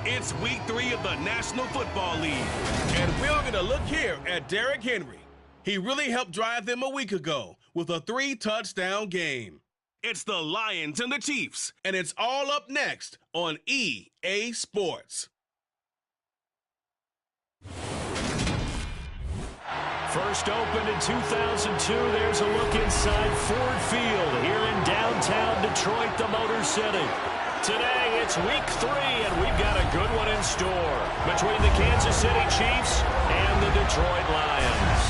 It's week 3 of the National Football League, and we're going to look here at Derrick Henry. He really helped drive them a week ago with a 3-touchdown game. It's the Lions and the Chiefs, and it's all up next on EA Sports. First opened in 2002, there's a look inside Ford Field here in downtown Detroit, the Motor City. Today, it's week 3, and we've got a good one in store between the Kansas City Chiefs and the Detroit Lions.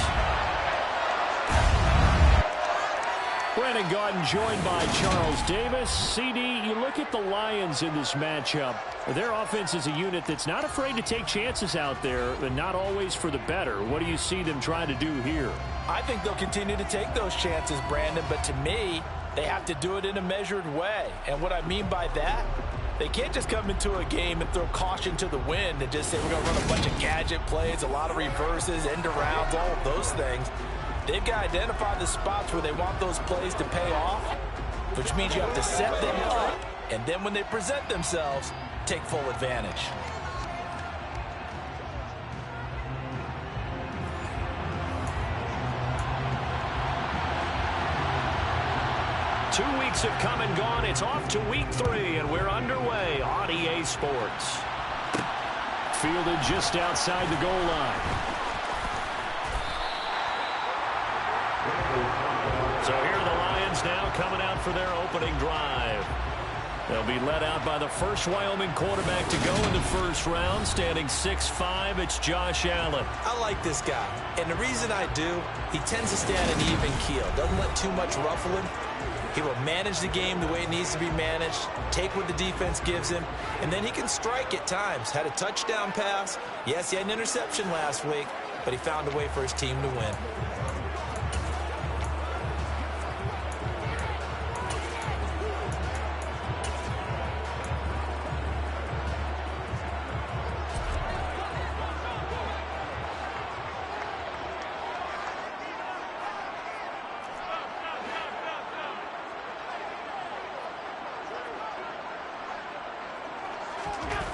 Brandon Gaudin joined by Charles Davis. CD, you look at the Lions in this matchup. Their offense is a unit that's not afraid to take chances out there, but not always for the better. What do you see them trying to do here? I think they'll continue to take those chances, Brandon, but to me, they have to do it in a measured way. And what I mean by that, they can't just come into a game and throw caution to the wind and just say we're going to run a bunch of gadget plays, a lot of reverses, end arounds, all of those things. They've got to identify the spots where they want those plays to pay off, which means you have to set them up, and then when they present themselves, take full advantage. Two weeks have come and gone. It's off to week 3, and we're underway on EA Sports. Fielded just outside the goal line. So here are the Lions now coming out for their opening drive. They'll be led out by the first Wyoming quarterback to go in the first round, standing 6'5". It's Josh Allen. I like this guy, and the reason I do, he tends to stay on an even keel. Doesn't let too much ruffle him. He will manage the game the way it needs to be managed, take what the defense gives him, and then he can strike at times. Had a touchdown pass. Yes, he had an interception last week, but he found a way for his team to win.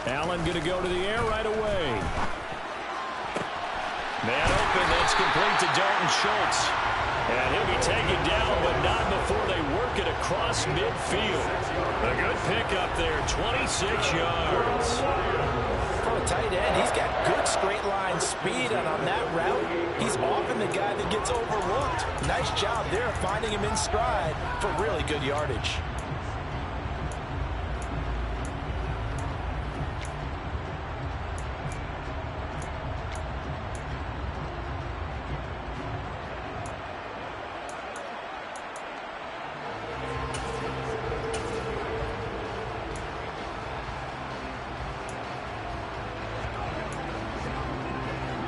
Allen going to go to the air right away. Man open, that's complete to Dalton Schultz. And he'll be taken down, but not before they work it across midfield. A good pickup there, 26 yards. For a tight end, he's got good straight line speed, and on that route, he's often the guy that gets overlooked. Nice job there finding him in stride for really good yardage.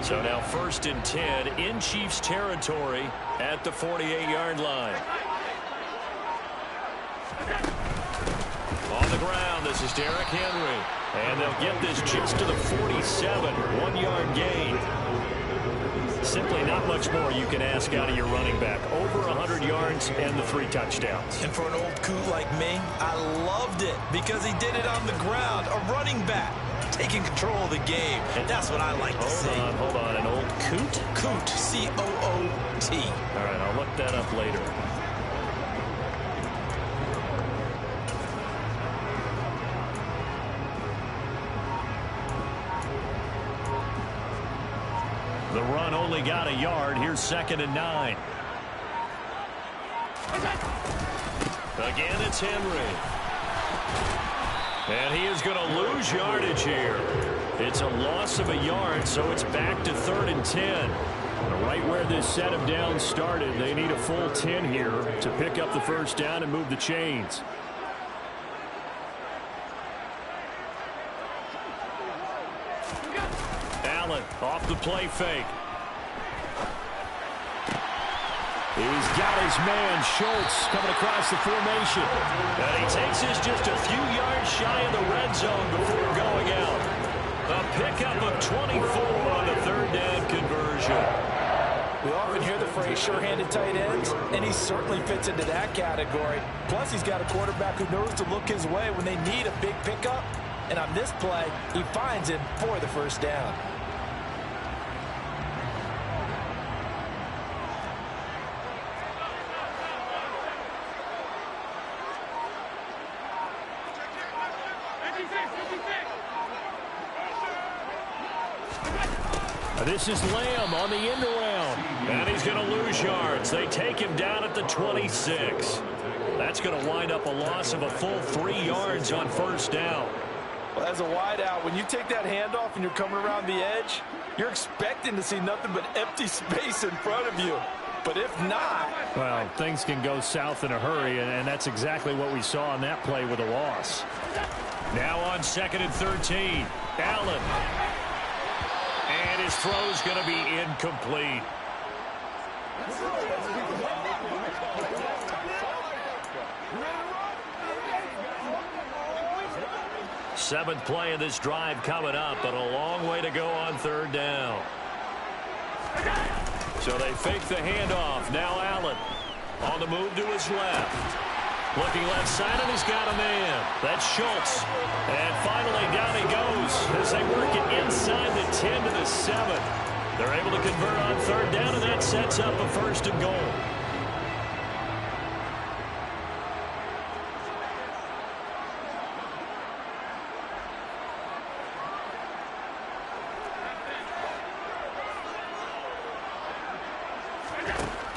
So now 1st and 10 in Chiefs territory at the 48-yard line. On the ground, this is Derrick Henry. And they'll get this just to the 47, 1-yard gain. Simply not much more you can ask out of your running back. Over 100 yards and the 3 touchdowns. And for an old coot like me, I loved it because he did it on the ground. A running back taking control of the game. And that's what I like to see. Hold on. An old coot? Coot, C-O-O-T. All right, I'll look that up later. The run only got a yard. Here's 2nd and 9. Again, it's Henry. And he is going to lose yardage here. It's a loss of a yard, so it's back to 3rd and 10. Right where this set of downs started, they need a full 10 here to pick up the first down and move the chains. Allen off the play fake. He's got his man, Schultz, coming across the formation. And he takes this just a few yards shy of the red zone before going out. A pickup of 24 on the 3rd down conversion. We often hear the phrase sure-handed tight ends, and he certainly fits into that category. Plus, he's got a quarterback who knows to look his way when they need a big pickup. And on this play, he finds him for the first down. This is Lamb on the end around, and he's going to lose yards. They take him down at the 26. That's going to wind up a loss of a full 3 yards on first down. Well, as a wideout, when you take that handoff and you're coming around the edge, you're expecting to see nothing but empty space in front of you. But if not... Well, things can go south in a hurry, and that's exactly what we saw on that play with a loss. Now on 2nd and 13, Allen. And his throw's going to be incomplete. Seventh play of this drive coming up, but a long way to go on 3rd down. So they fake the handoff. Now Allen on the move to his left. Looking left side, and he's got a man. That's Schultz. And finally, down he goes as they work it inside the 10 to the 7. They're able to convert on 3rd down, and that sets up a 1st and goal.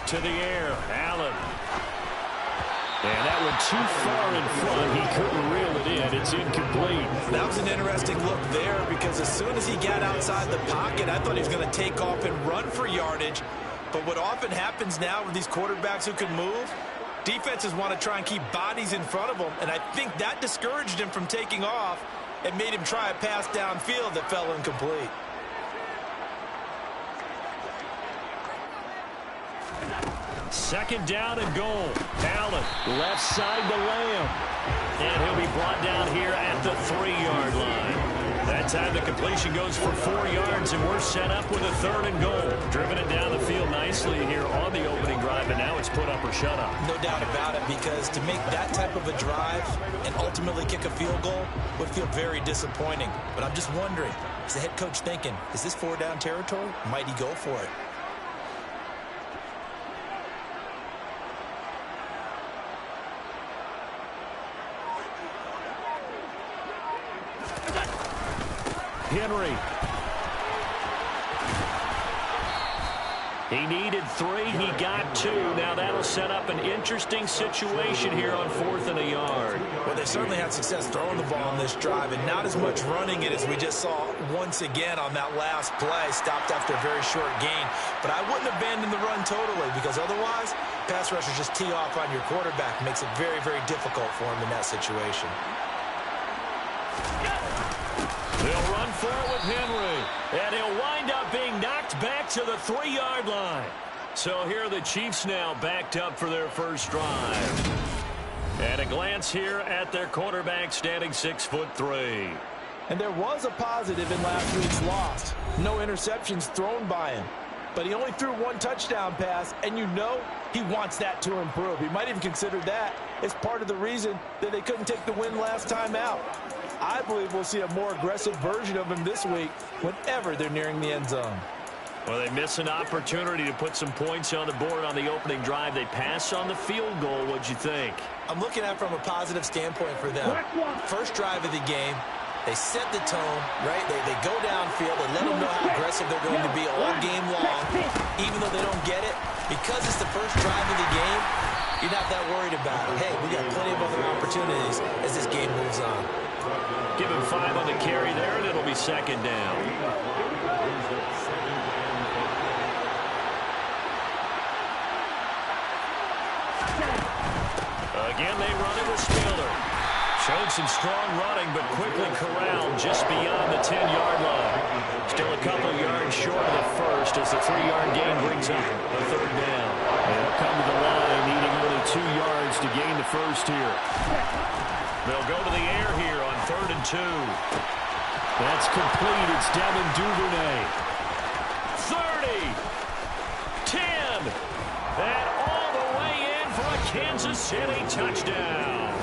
To the air, Allen. And that went too far in front. He couldn't reel it in. It's incomplete. That was an interesting look there because as soon as he got outside the pocket, I thought he was going to take off and run for yardage. But what often happens now with these quarterbacks who can move, defenses want to try and keep bodies in front of them. And I think that discouraged him from taking off and made him try a pass downfield that fell incomplete. Second down and goal. Allen, left side to Lamb. And he'll be brought down here at the 3-yard line. That time the completion goes for 4 yards, and we're set up with a 3rd and goal. Driven it down the field nicely here on the opening drive, and now it's put up or shut up. No doubt about it, because to make that type of a drive and ultimately kick a field goal would feel very disappointing. But I'm just wondering, is the head coach thinking, is this 4-down territory? Might he go for it? Henry. He needed 3. He got 2. Now that'll set up an interesting situation here on 4th and a yard. Well, they certainly had success throwing the ball on this drive, and not as much running it as we just saw once again on that last play. Stopped after a very short gain. But I wouldn't abandon the run totally, because otherwise, pass rushers just tee off on your quarterback. Makes it very, very difficult for him in that situation. They'll run for it with Henry, and he'll wind up being knocked back to the 3-yard line. So here are the Chiefs now backed up for their first drive. And a glance here at their quarterback standing 6'3". And there was a positive in last week's loss. No interceptions thrown by him. But he only threw 1 touchdown pass, and you know he wants that to improve. He might even consider that as part of the reason that they couldn't take the win last time out. I believe we'll see a more aggressive version of him this week whenever they're nearing the end zone. Well, they miss an opportunity to put some points on the board on the opening drive. They pass on the field goal. What'd you think? I'm looking at it from a positive standpoint for them. First drive of the game, they set the tone, right? They go downfield. They let them know how aggressive they're going to be all game long. Even though they don't get it, because it's the first drive of the game, you're not that worried about it. Hey, we got plenty of other opportunities as this game moves on. Give him 5 on the carry there, and it'll be 2nd down. Again, they run it with Spiller. Showed some strong running, but quickly corralled just beyond the 10-yard line. Still a couple yards short of the first as the 3-yard gain brings up a 3rd down. They'll come to the line, needing only 2 yards to gain the first here. They'll go to the air here on 3rd and 2. That's complete. It's Devin Duvernay. 30. 10. And all the way in for a Kansas City touchdown.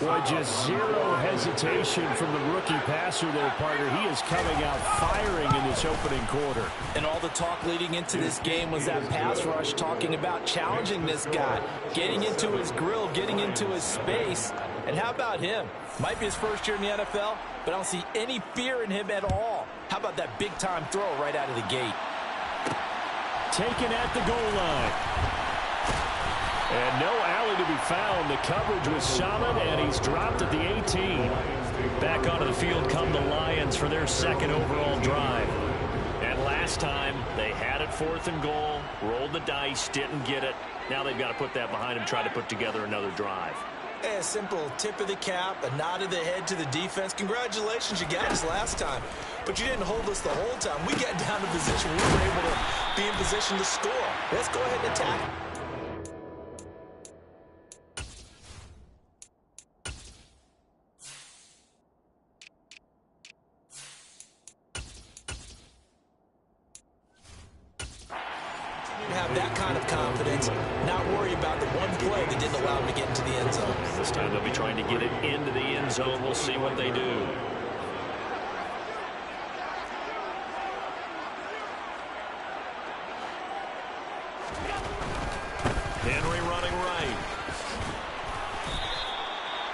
Boy, just zero hesitation from the rookie passer there, partner. He is coming out firing in this opening quarter. And all the talk leading into this game was that pass rush, talking about challenging this guy, getting into his grill, getting into his space. And how about him? Might be his first year in the NFL, but I don't see any fear in him at all. How about that big-time throw right out of the gate? Taken at the goal line. And no alley to be found. The coverage was solid, and he's dropped at the 18. Back onto the field come the Lions for their second overall drive. And last time, they had it 4th and goal, rolled the dice, didn't get it. Now they've got to put that behind them, try to put together another drive. A simple tip of the cap, a nod of the head to the defense. Congratulations, you got us last time. But you didn't hold us the whole time. We got down to position. We were able to be in position to score. Let's go ahead and attack. Have that kind of confidence, not worry about the one play that didn't allow him to get into the end zone. This time they'll be trying to get it into the end zone. We'll see what they do. Henry running right.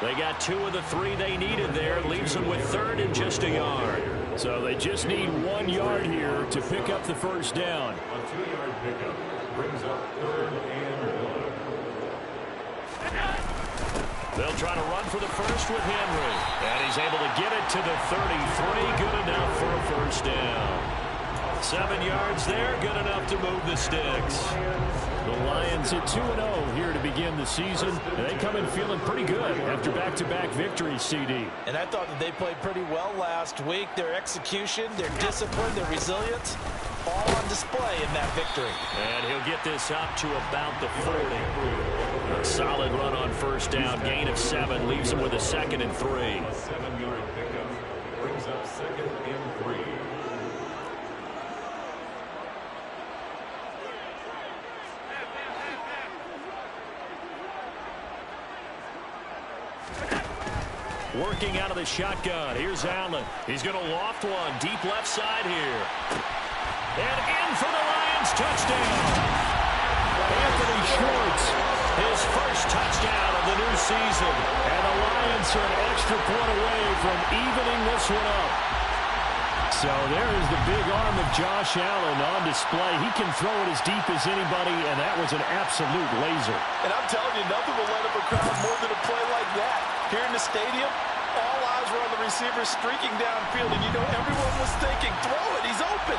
They got 2 of the 3 they needed there. Leaves them with 3rd and just a yard. So they just need 1 yard here to pick up the first down. A 2-yard pickup brings up 3rd and 1. They'll try to run for the first with Henry. And he's able to get it to the 33. Good enough for a first down. 7 yards there. Good enough to move the sticks. The Lions hit 2-0 here to begin the season. And they come in feeling pretty good after back-to-back victories, CD. And I thought that they played pretty well last week. Their execution, their discipline, their resilience, all on display in that victory. And he'll get this up to about the 40. A solid run on first down. Gain of 7 leaves him with a 2nd and 3. A 7-yard pickup brings up 2nd and 3. Working out of the shotgun. Here's Allen. He's going to loft one. Deep left side here. And in for the Lions. Touchdown. Anthony Schwartz. His first touchdown of the new season. And the Lions are an extra point away from evening this one up. So there is the big arm of Josh Allen on display. He can throw it as deep as anybody, and that was an absolute laser. And I'm telling you, nothing will light up a crowd more than a play like that. Here in the stadium, all eyes were on the receiver streaking downfield, and you know everyone was thinking, throw it, he's open.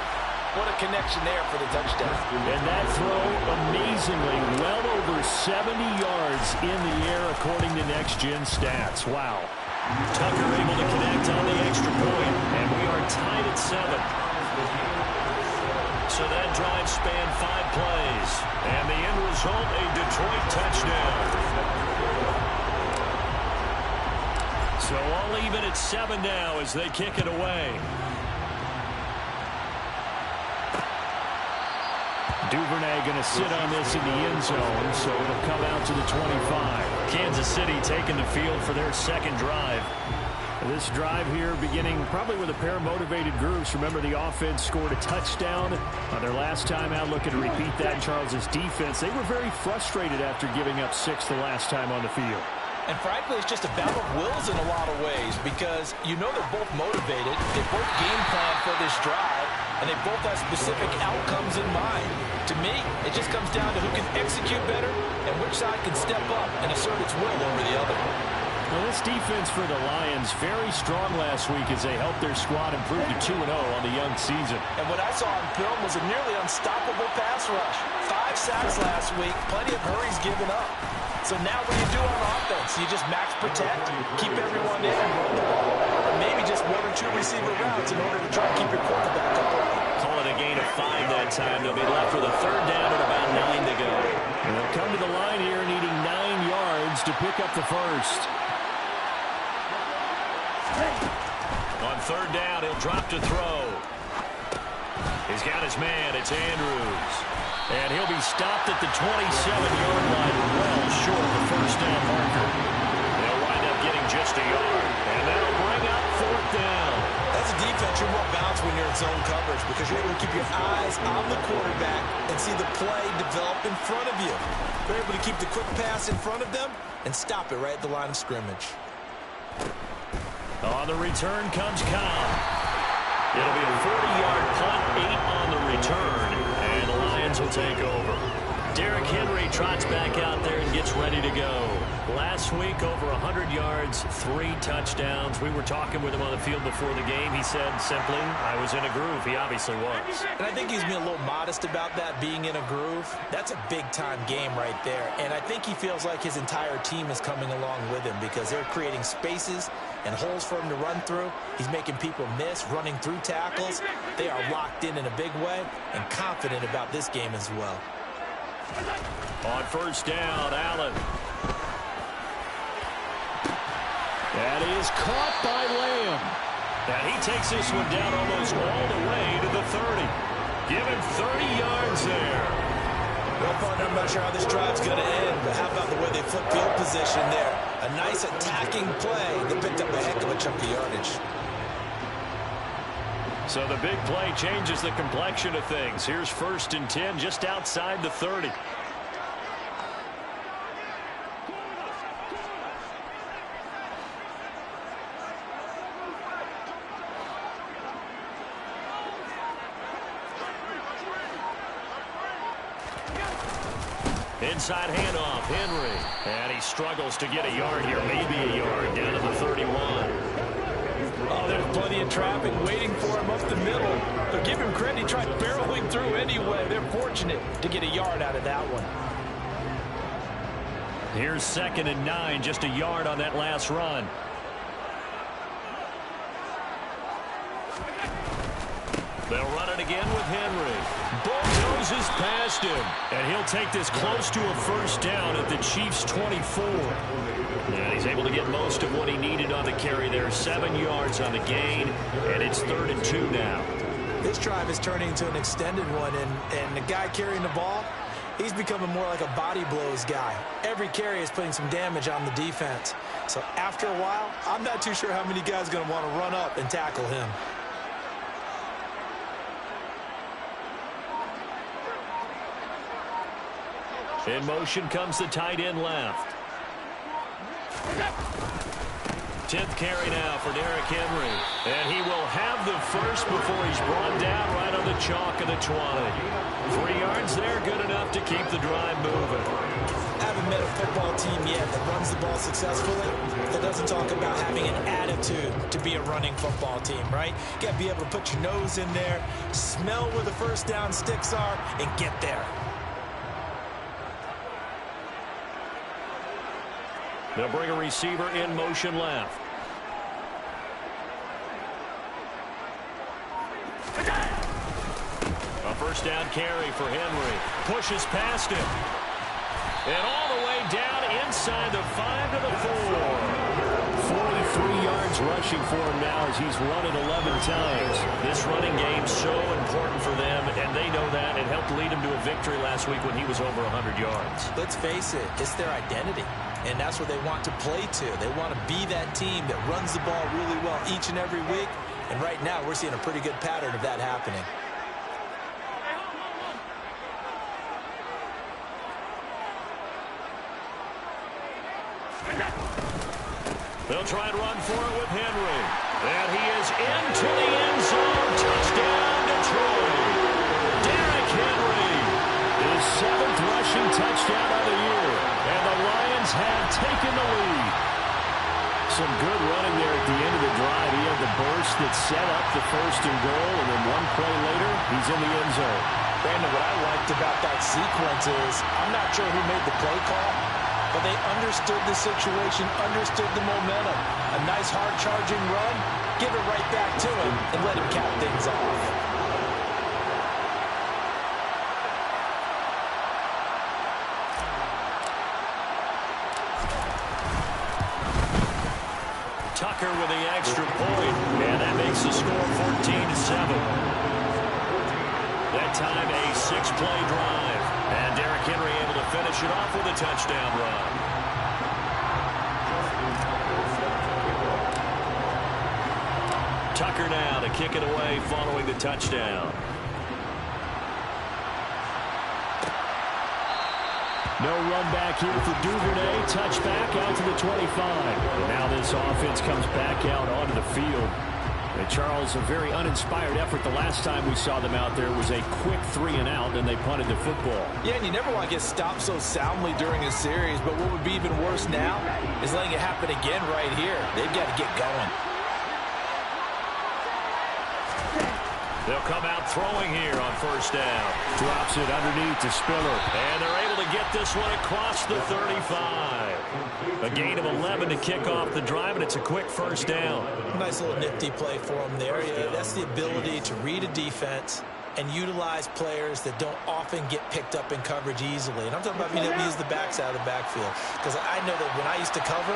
What a connection there for the touchdown. And that throw, amazingly, well over 70 yards in the air according to Next Gen Stats. Wow. Tucker able to connect on the extra point, and we are tied at 7. So that drive spanned 5 plays, and the end result, a Detroit touchdown. So all even at 7 now as they kick it away. Duvernay going to sit on this in the end zone, so it'll come out to the 25. Kansas City taking the field for their second drive. This drive here beginning probably with a pair of motivated groups. Remember, the offense scored a touchdown on their last time out. Looking to repeat that in Charles' defense. They were very frustrated after giving up 6 the last time on the field. And frankly, it's just a battle of wills in a lot of ways because you know they're both motivated. They both game plan for this drive, and they both have specific outcomes in mind. To me, it just comes down to who can execute better and which side can step up and assert its will over the other. Well, this defense for the Lions very strong last week as they helped their squad improve to 2-0 on the young season. And what I saw on film was a nearly unstoppable pass rush. 5 sacks last week, plenty of hurries given up. So now what do you do on offense? You just max protect, keep everyone in, and run the ball, or maybe just 1 or 2 receiver routes in order to try to keep your quarterback up. Call it a gain of 5 that time. They'll be left with a 3rd down and about 9 to go. And they'll come to the line here needing 9 yards to pick up the first. On 3rd down, he'll drop to throw. He's got his man. It's Andrews. And he'll be stopped at the 27-yard line, well short of the first down marker. They'll run zone coverage because you're able to keep your eyes on the quarterback and see the play develop in front of you. You're able to keep the quick pass in front of them and stop it right at the line of scrimmage. On the return comes Cobb. It'll be a 40-yard punt, 8 on the return, and the Lions will take over. Derrick Henry trots back out there and gets ready to go. Last week, over 100 yards, 3 touchdowns. We were talking with him on the field before the game. He said simply, I was in a groove. He obviously was. And I think he's been a little modest about that, being in a groove. That's a big-time game right there. And I think he feels like his entire team is coming along with him because they're creating spaces and holes for him to run through. He's making people miss, running through tackles. They are locked in a big way and confident about this game as well. On first down, Allen. That is caught by Lamb. And he takes this one down almost all the way to the 30. Give him 30 yards there. Well, partner, I'm not sure how this drive's going to end, but how about the way they flip field position there? A nice attacking play that picked up a heck of a chunk of yardage. So the big play changes the complexion of things. Here's 1st and 10 just outside the 30. Inside handoff, Henry. And he struggles to get a yard here, maybe a yard, down to the 31. Oh, there's plenty of traffic waiting for him up the middle. But give him credit, he tried barreling through anyway. They're fortunate to get a yard out of that one. Here's 2nd and 9, just a yard on that last run. They'll run it again with Henry. Bulldozes past him. And he'll take this close to a first down at the Chiefs' 24. And he's able to get most of what he needed on the carry there. 7 yards on the gain, and it's 3rd and 2 now. This drive is turning into an extended one, and the guy carrying the ball, he's becoming more like a body blows guy. Every carry is putting some damage on the defense. So after a while, I'm not too sure how many guys are going to want to run up and tackle him. In motion comes the tight end left. 10th carry now for Derrick Henry. And he will have the first before he's brought down right on the chalk of the 20. 3 yards there, good enough to keep the drive moving. I haven't met a football team yet that runs the ball successfully that doesn't talk about having an attitude to be a running football team, right? You got to be able to put your nose in there, smell where the first down sticks are, and get there. They'll bring a receiver in motion left. A first down carry for Henry. Pushes past him. And all the way down inside the 5 to the 4. 43 yards rushing for him now as he's run it 11 times. This running game so important for them, and they know that. It helped lead him to a victory last week when he was over 100 yards. Let's face it, it's their identity. And that's what they want to play to. They want to be that team that runs the ball really well each and every week. And right now, we're seeing a pretty good pattern of that happening. They'll try and run for it with Henry. And he is into the end zone. Touchdown, Detroit. Derrick Henry, his 7th rushing touchdown of the year. And the Lions have taken the lead. Some good running there at the end of the drive. He had the burst that set up the 1st and goal, and then one play later, he's in the end zone. Brandon, what I liked about that sequence is I'm not sure who made the play call, but they understood the situation, understood the momentum. A nice hard-charging run, give it right back to him, and let him cap things off. Tucker with the extra point, and that makes the score 14-7. That time a 6-play drive, and Derrick Henry able to finish it off with a touchdown run. Tucker now to kick it away following the touchdown. No run back here for Duvernay. Touchback out to the 25. And now this offense comes back out onto the field. And Charles, a very uninspired effort. The last time we saw them out there was a quick 3-and-out, and they punted the football. Yeah, and you never want to get stopped so soundly during a series. But what would be even worse now is letting it happen again right here. They've got to get going. They'll come out throwing here on first down. Drops it underneath to Spiller. And they're able to get this one across the 35. A gain of 11 to kick off the drive, and it's a quick first down. Nice little nifty play for them there. Yeah, that's the ability to read a defense and utilize players that don't often get picked up in coverage easily. And I'm talking about being able to use the backs out of the backfield. Because I know that when I used to cover,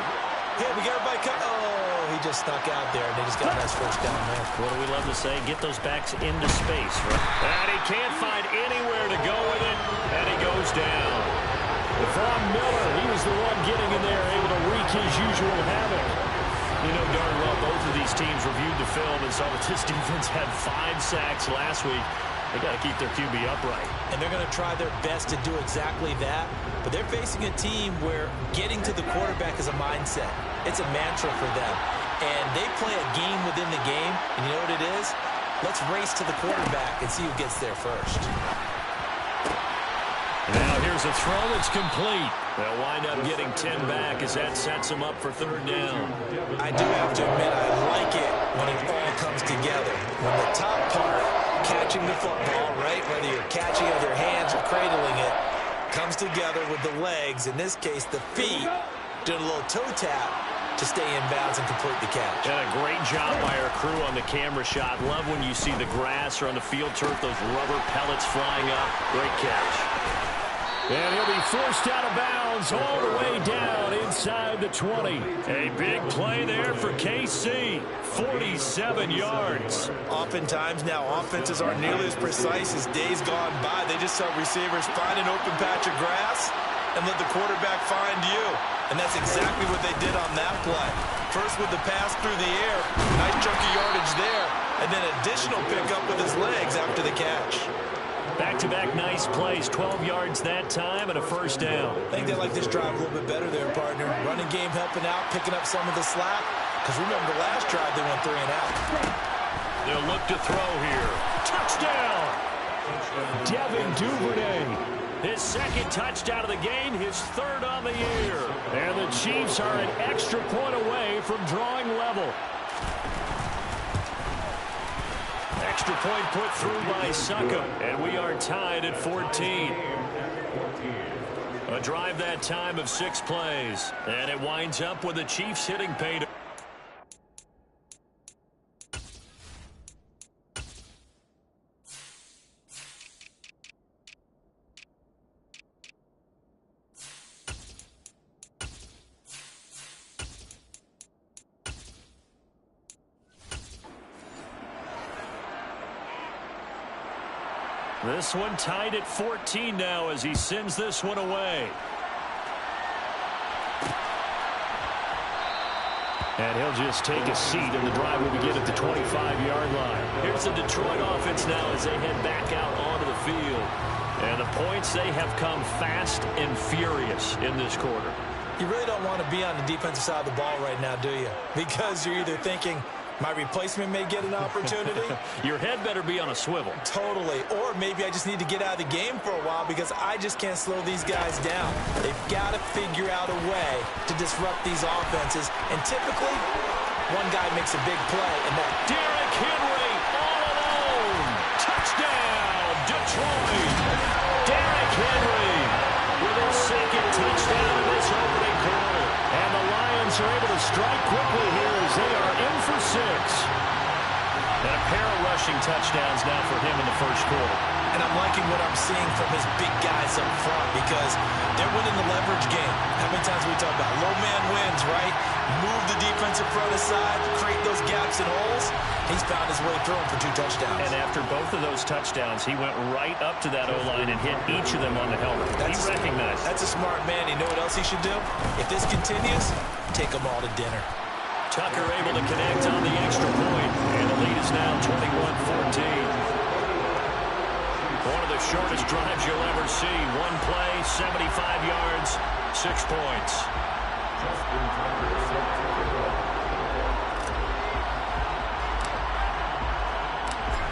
hey, we got everybody covered. Oh, he just snuck out there, and they just got a nice first down there. What do we love to say? Get those backs into space, right? And he can't find anywhere to go with it, and he goes down. Von Miller, he was the one getting in there, able to wreak his usual havoc. You know darn well both of these teams reviewed the film and saw that this defense had 5 sacks last week. They got to keep their QB upright. And they're going to try their best to do exactly that. But they're facing a team where getting to the quarterback is a mindset. It's a mantra for them. And they play a game within the game. And you know what it is? Let's race to the quarterback and see who gets there first. Now here's a throw that's complete. They'll wind up getting 10 back as that sets them up for third down. I do have to admit, I like it when it all comes together. When the top part, catching the football, right, whether you're catching it with your hands or cradling it, comes together with the legs, in this case the feet, doing a little toe tap to stay in bounds and complete the catch. And a great job by our crew on the camera shot. Love when you see the grass or on the field turf, those rubber pellets flying up. Great catch. And he'll be forced out of bounds all the way down inside the 20. A big play there for KC. 47 yards. Oftentimes now offenses aren't nearly as precise as days gone by. They just help receivers find an open patch of grass and let the quarterback find you. And that's exactly what they did on that play. First with the pass through the air, nice chunky yardage there, and then additional pickup with his legs after the catch. Back-to-back nice plays, 12 yards that time and a first down. I think they like this drive a little bit better there, partner. Running game helping out, picking up some of the slack. Because remember the last drive they went 3-and-out. They'll look to throw here. Touchdown! Devin Duvernay. His second touchdown of the game, his third on the year. And the Chiefs are an extra point away from drawing level. Extra point put through by Succop, and we are tied at 14. A drive that time of 6 plays, and it winds up with the Chiefs hitting pay. This one tied at 14 now as he sends this one away. And he'll just take a seat, and the drive will begin at the 25-yard line. Here's the Detroit offense now as they head back out onto the field. And the points, they have come fast and furious in this quarter. You really don't want to be on the defensive side of the ball right now, do you? Because you're either thinking, my replacement may get an opportunity. Your head better be on a swivel. Totally. Or maybe I just need to get out of the game for a while because I just can't slow these guys down. They've got to figure out a way to disrupt these offenses. And typically, one guy makes a big play. And that Derrick Henry all alone. Touchdown, Detroit. Derrick Henry with his second touchdown in this opening quarter. And the Lions are able to strike quickly here as they are in for 6. And a pair of rushing touchdowns now for him in the first quarter. And I'm liking what I'm seeing from his big guys up front because they're winning the leverage game. How many times we talk about low man wins, right? Move the defensive front aside, create those gaps and holes. He's found his way through them for 2 touchdowns. And after both of those touchdowns, he went right up to that O-line and hit each of them on the helmet. He recognized. That's a smart man. You know what else he should do? If this continues, take them all to dinner. Tucker able to connect on the extra point, and the lead is now 21-14. One of the shortest drives you'll ever see. One play, 75 yards, 6 points.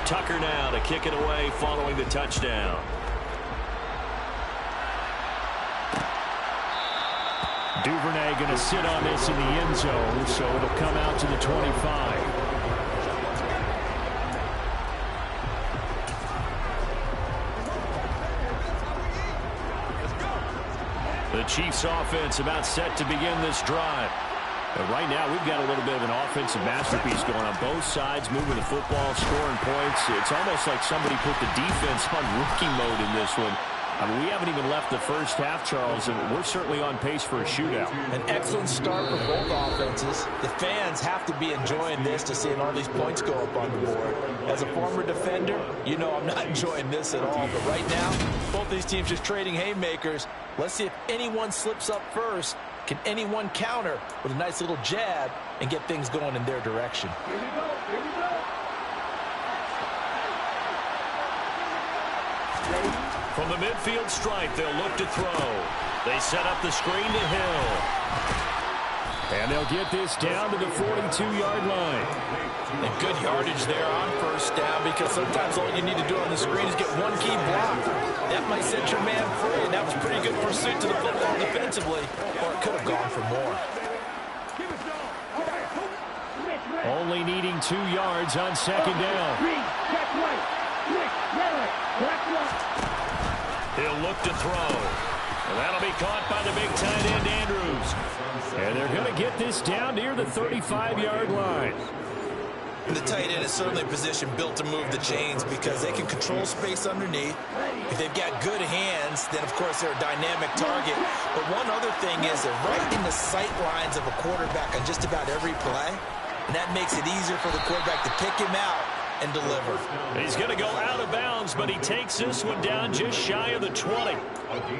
Tucker now to kick it away following the touchdown. Duvernay going to sit on this in the end zone, so it'll come out to the 25. The Chiefs offense about set to begin this drive. But right now, we've got a little bit of an offensive masterpiece going on both sides, moving the football, scoring points. It's almost like somebody put the defense on rookie mode in this one. I mean, we haven't even left the first half, Charles, and we're certainly on pace for a shootout. An excellent start for both offenses. The fans have to be enjoying this to seeing all these points go up on the board. As a former defender, you know I'm not enjoying this at all. But right now, both these teams just trading haymakers. Let's see if anyone slips up first. Can anyone counter with a nice little jab and get things going in their direction? Here we go. Here we go. From the midfield stripe, they'll look to throw. They set up the screen to Hill. And they'll get this down to the 42-yard line. And good yardage there on first down, because sometimes all you need to do on the screen is get one key block. That might set your man free, and that was pretty good pursuit to the football defensively, or it could have gone for more. Only needing 2 yards on second down. He'll look to throw. And that'll be caught by the big tight end, Andrews. And they're going to get this down near the 35-yard line. The tight end is certainly a position built to move the chains because they can control space underneath. If they've got good hands, then, of course, they're a dynamic target. But one other thing is they're right in the sight lines of a quarterback on just about every play. And that makes it easier for the quarterback to pick him out and deliver. He's going to go out of bounds, but he takes this one down just shy of the 20.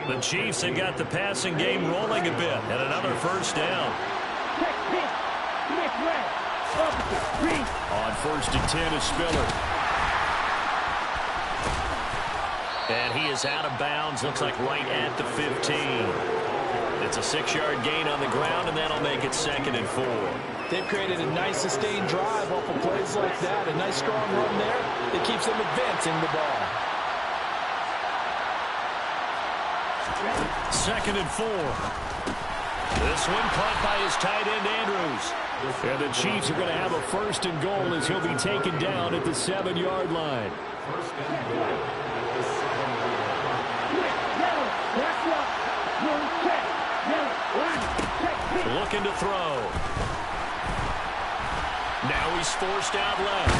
The Chiefs have got the passing game rolling a bit, and another first down. On 1st and 10 is Spiller. And he is out of bounds, looks like right at the 15. It's a 6-yard gain on the ground, and that'll make it 2nd and 4. They've created a nice sustained drive off of plays like that. A nice strong run there that keeps them advancing the ball. 2nd and 4. This one caught by his tight end, Andrews. And the Chiefs are going to have a 1st and goal as he'll be taken down at the 7-yard line. Looking to throw. Now he's forced out left.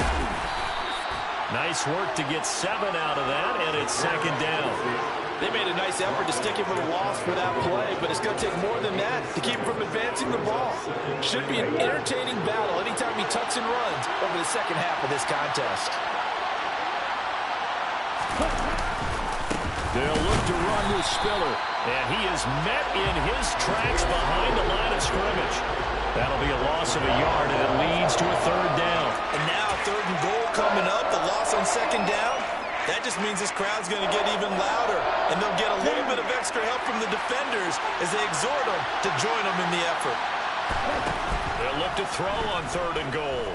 Nice work to get 7 out of that, and it's 2nd down. They made a nice effort to stick him with a loss for that play, but it's going to take more than that to keep him from advancing the ball. Should be an entertaining battle anytime he tucks and runs over the second half of this contest. They'll look to run with Spiller, and he is met in his tracks behind the line of scrimmage. That'll be a loss of a yard, and it leads to a 3rd down. And now 3rd and goal coming up, the loss on 2nd down. That just means this crowd's going to get even louder, and they'll get a little bit of extra help from the defenders as they exhort them to join them in the effort. They'll look to throw on 3rd and goal.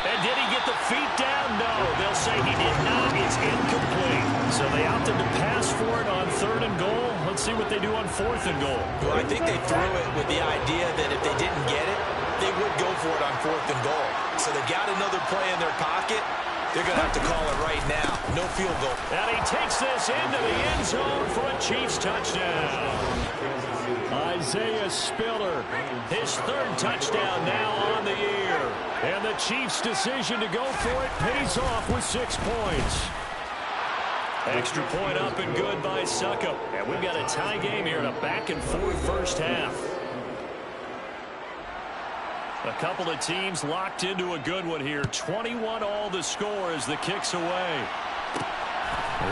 And did he get the feet down? No, they'll say he did not. It's incomplete. So they opted to pass for it on 3rd and goal. Let's see what they do on 4th and goal. Well, I think they threw it with the idea that if they didn't get it, they would go for it on 4th and goal. So they got another play in their pocket. They're going to have to call it right now. No field goal. And he takes this into the end zone for a Chiefs touchdown. Isaiah Spiller, his 3rd touchdown now on the year. And the Chiefs' decision to go for it pays off with 6 points. Extra point up and good by Suckup. And we've got a tie game here in a back-and-forth first half. A couple of teams locked into a good one here. 21-all the score as the kick's away.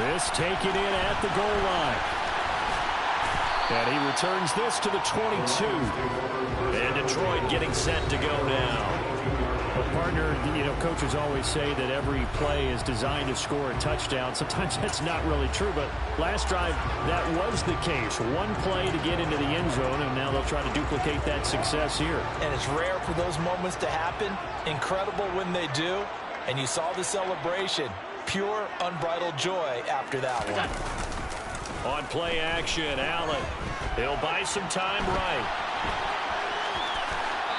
This taken in at the goal line. And he returns this to the 22. And Detroit getting set to go now. Well, partner, coaches always say that every play is designed to score a touchdown. Sometimes that's not really true, but last drive, that was the case. One play to get into the end zone, and now they'll try to duplicate that success here. And it's rare for those moments to happen. Incredible when they do. And you saw the celebration. Pure, unbridled joy after that one. On play action, Allen. He'll buy some time right.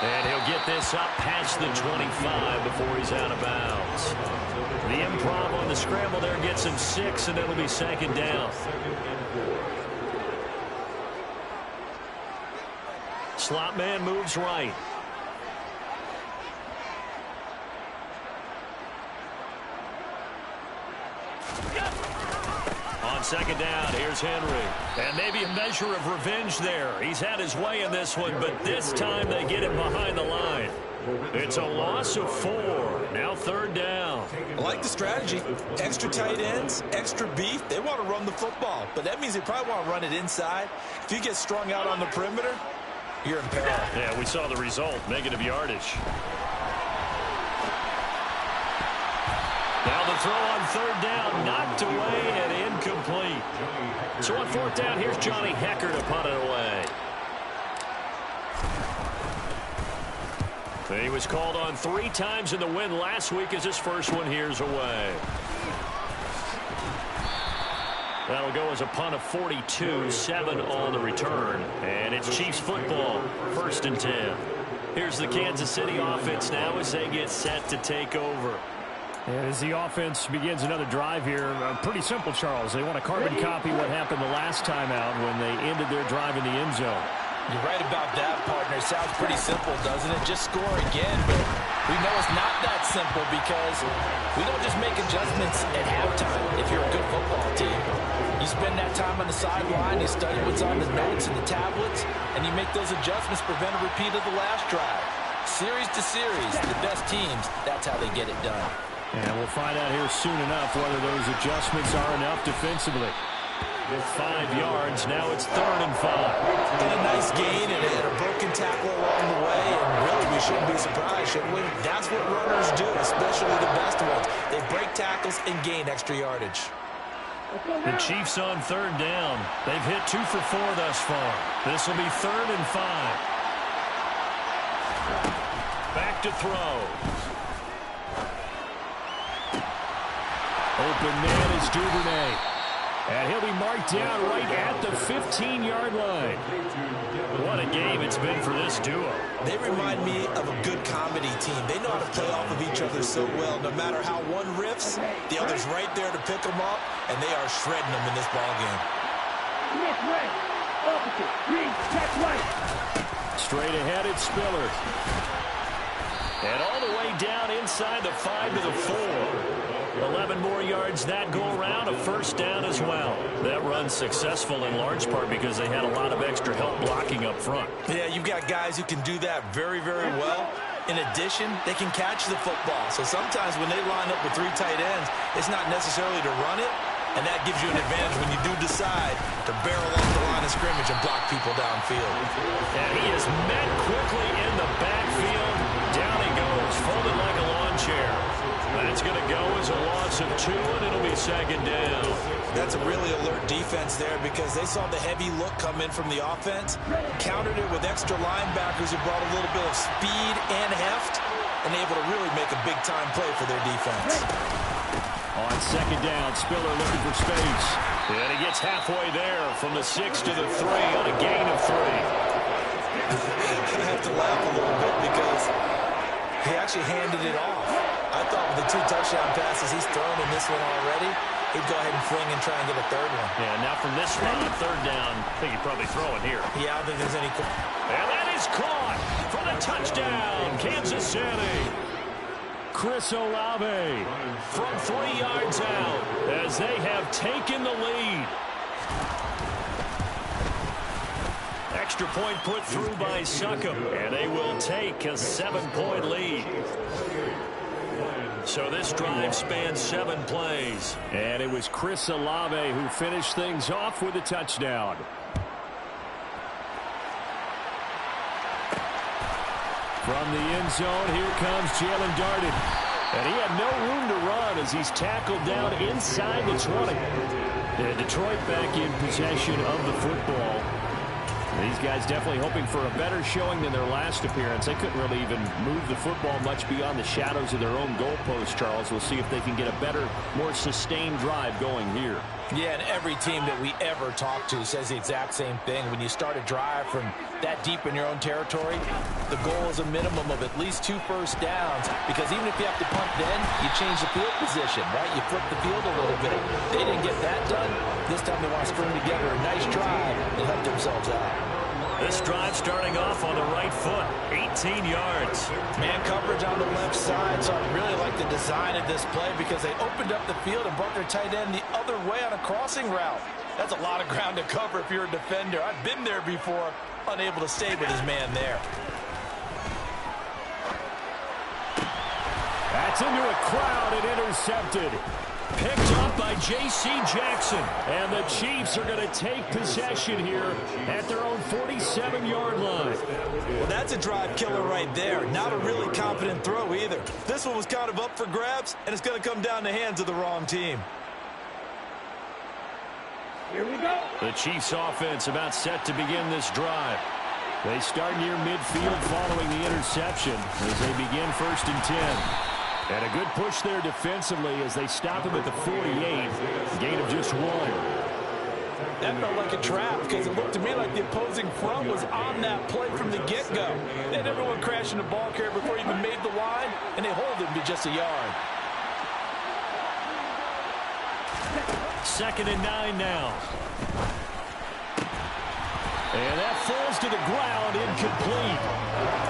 And he'll get this up past the 25 before he's out of bounds. The improv on the scramble there gets him 6, and it'll be second down. Slot man moves right. On second down, here's Henry. And maybe a measure of revenge there. He's had his way in this one, but this time they get him behind the line. It's a loss of 4. Now third down. I like the strategy. Extra tight ends, extra beef. They want to run the football, but that means they probably want to run it inside. If you get strung out on the perimeter, you're in peril. Yeah, we saw the result. Negative yardage. Now the throw on third down, knocked away and incomplete. So on fourth down, here's Johnny Hecker to punt it away. He was called on 3 times in the win last week as his first one here's away. That'll go as a punt of 42, 7 on the return. And it's Chiefs football, 1st and 10. Here's the Kansas City offense now as they get set to take over. And as the offense begins another drive here, pretty simple, Charles. They want to carbon copy what happened the last time out when they ended their drive in the end zone. You're right about that, partner. Sounds pretty simple, doesn't it? Just score again, but we know it's not that simple because we don't just make adjustments at halftime if you're a good football team. You spend that time on the sideline, you study what's on the notes and the tablets, and you make those adjustments to prevent a repeat of the last drive. Series to series, the best teams, that's how they get it done. And we'll find out here soon enough whether those adjustments are enough defensively. With 5 yards, now it's 3rd and 5. And a nice gain and a broken tackle along the way, and really we shouldn't be surprised, shouldn't we? That's what runners do, especially the best ones. They break tackles and gain extra yardage. The Chiefs on 3rd down. They've hit 2 for 4 thus far. This will be 3rd and 5. Back to throw. Open man is Duvernay. And he'll be marked down right at the 15-yard line. What a game it's been for this duo. They remind me of a good comedy team. They know how to play off of each other so well. No matter how one riffs, the other's right there to pick them up, and they are shredding them in this ballgame. Straight ahead, it's Spiller. And all the way down inside the 5 to the 4. 11 more yards that go around, a 1st down as well. That run's successful in large part because they had a lot of extra help blocking up front. Yeah, you've got guys who can do that very, very well. In addition, they can catch the football. So sometimes when they line up with 3 tight ends, it's not necessarily to run it, and that gives you an advantage when you do decide to barrel off the line of scrimmage and block people downfield. And he is met quickly in the backfield. Down he goes, folded like a lawn chair. That's going to go as a loss of 2, and it'll be 2nd down. That's a really alert defense there because they saw the heavy look come in from the offense, countered it with extra linebackers who brought a little bit of speed and heft, and able to really make a big-time play for their defense. On 2nd down, Spiller looking for space. And he gets halfway there from the 6 to the 3 on a gain of 3. I have to laugh a little bit because he actually handed it off. I thought with the 2 touchdown passes he's thrown in this one already, he'd go ahead and fling and try and get a 3rd one. Yeah, now from this spot on 3rd down, I think he'd probably throw it here. Yeah, I don't think there's any... And that is caught for the touchdown, Kansas City. Chris Olave from 3 yards out as they have taken the lead. Extra point put through by Succop, and they will take a 7-point lead. So this drive spans 7 plays. And it was Chris Olave who finished things off with a touchdown. From the end zone, here comes Jalen Darden. And he had no room to run as he's tackled down inside the 20. And Detroit back in possession of the football. These guys definitely hoping for a better showing than their last appearance. They couldn't really even move the football much beyond the shadows of their own goalpost, Charles. We'll see if they can get a better, more sustained drive going here. Yeah, and every team that we ever talk to says the exact same thing. When you start a drive from that deep in your own territory, the goal is a minimum of at least 2 first downs, because even if you have to punt then, you change the field position, right? You flip the field a little bit. They didn't get that done. This time they want to string together a nice drive and help themselves out. This drive starting off on the right foot, 18 yards. Man coverage on the left side, so I really like the design of this play because they opened up the field and brought their tight end the other way on a crossing route. That's a lot of ground to cover if you're a defender. I've been there before, unable to stay with his man there. That's into a crowd and intercepted. Picked up by J.C. Jackson. And the Chiefs are going to take possession here at their own 47-yard line. Well, that's a drive killer right there. Not a really confident throw either. This one was kind of up for grabs, and it's going to come down the hands of the wrong team. Here we go. The Chiefs offense about set to begin this drive. They start near midfield following the interception as they begin 1st and 10. And a good push there defensively as they stop him at the 48. Gain of just 1. That felt like a trap because it looked to me like the opposing front was on that play from the get-go. They had everyone crashing the ball carrier before he even made the line, and they hold him to just a yard. 2nd and 9 now. And that falls to the ground, incomplete.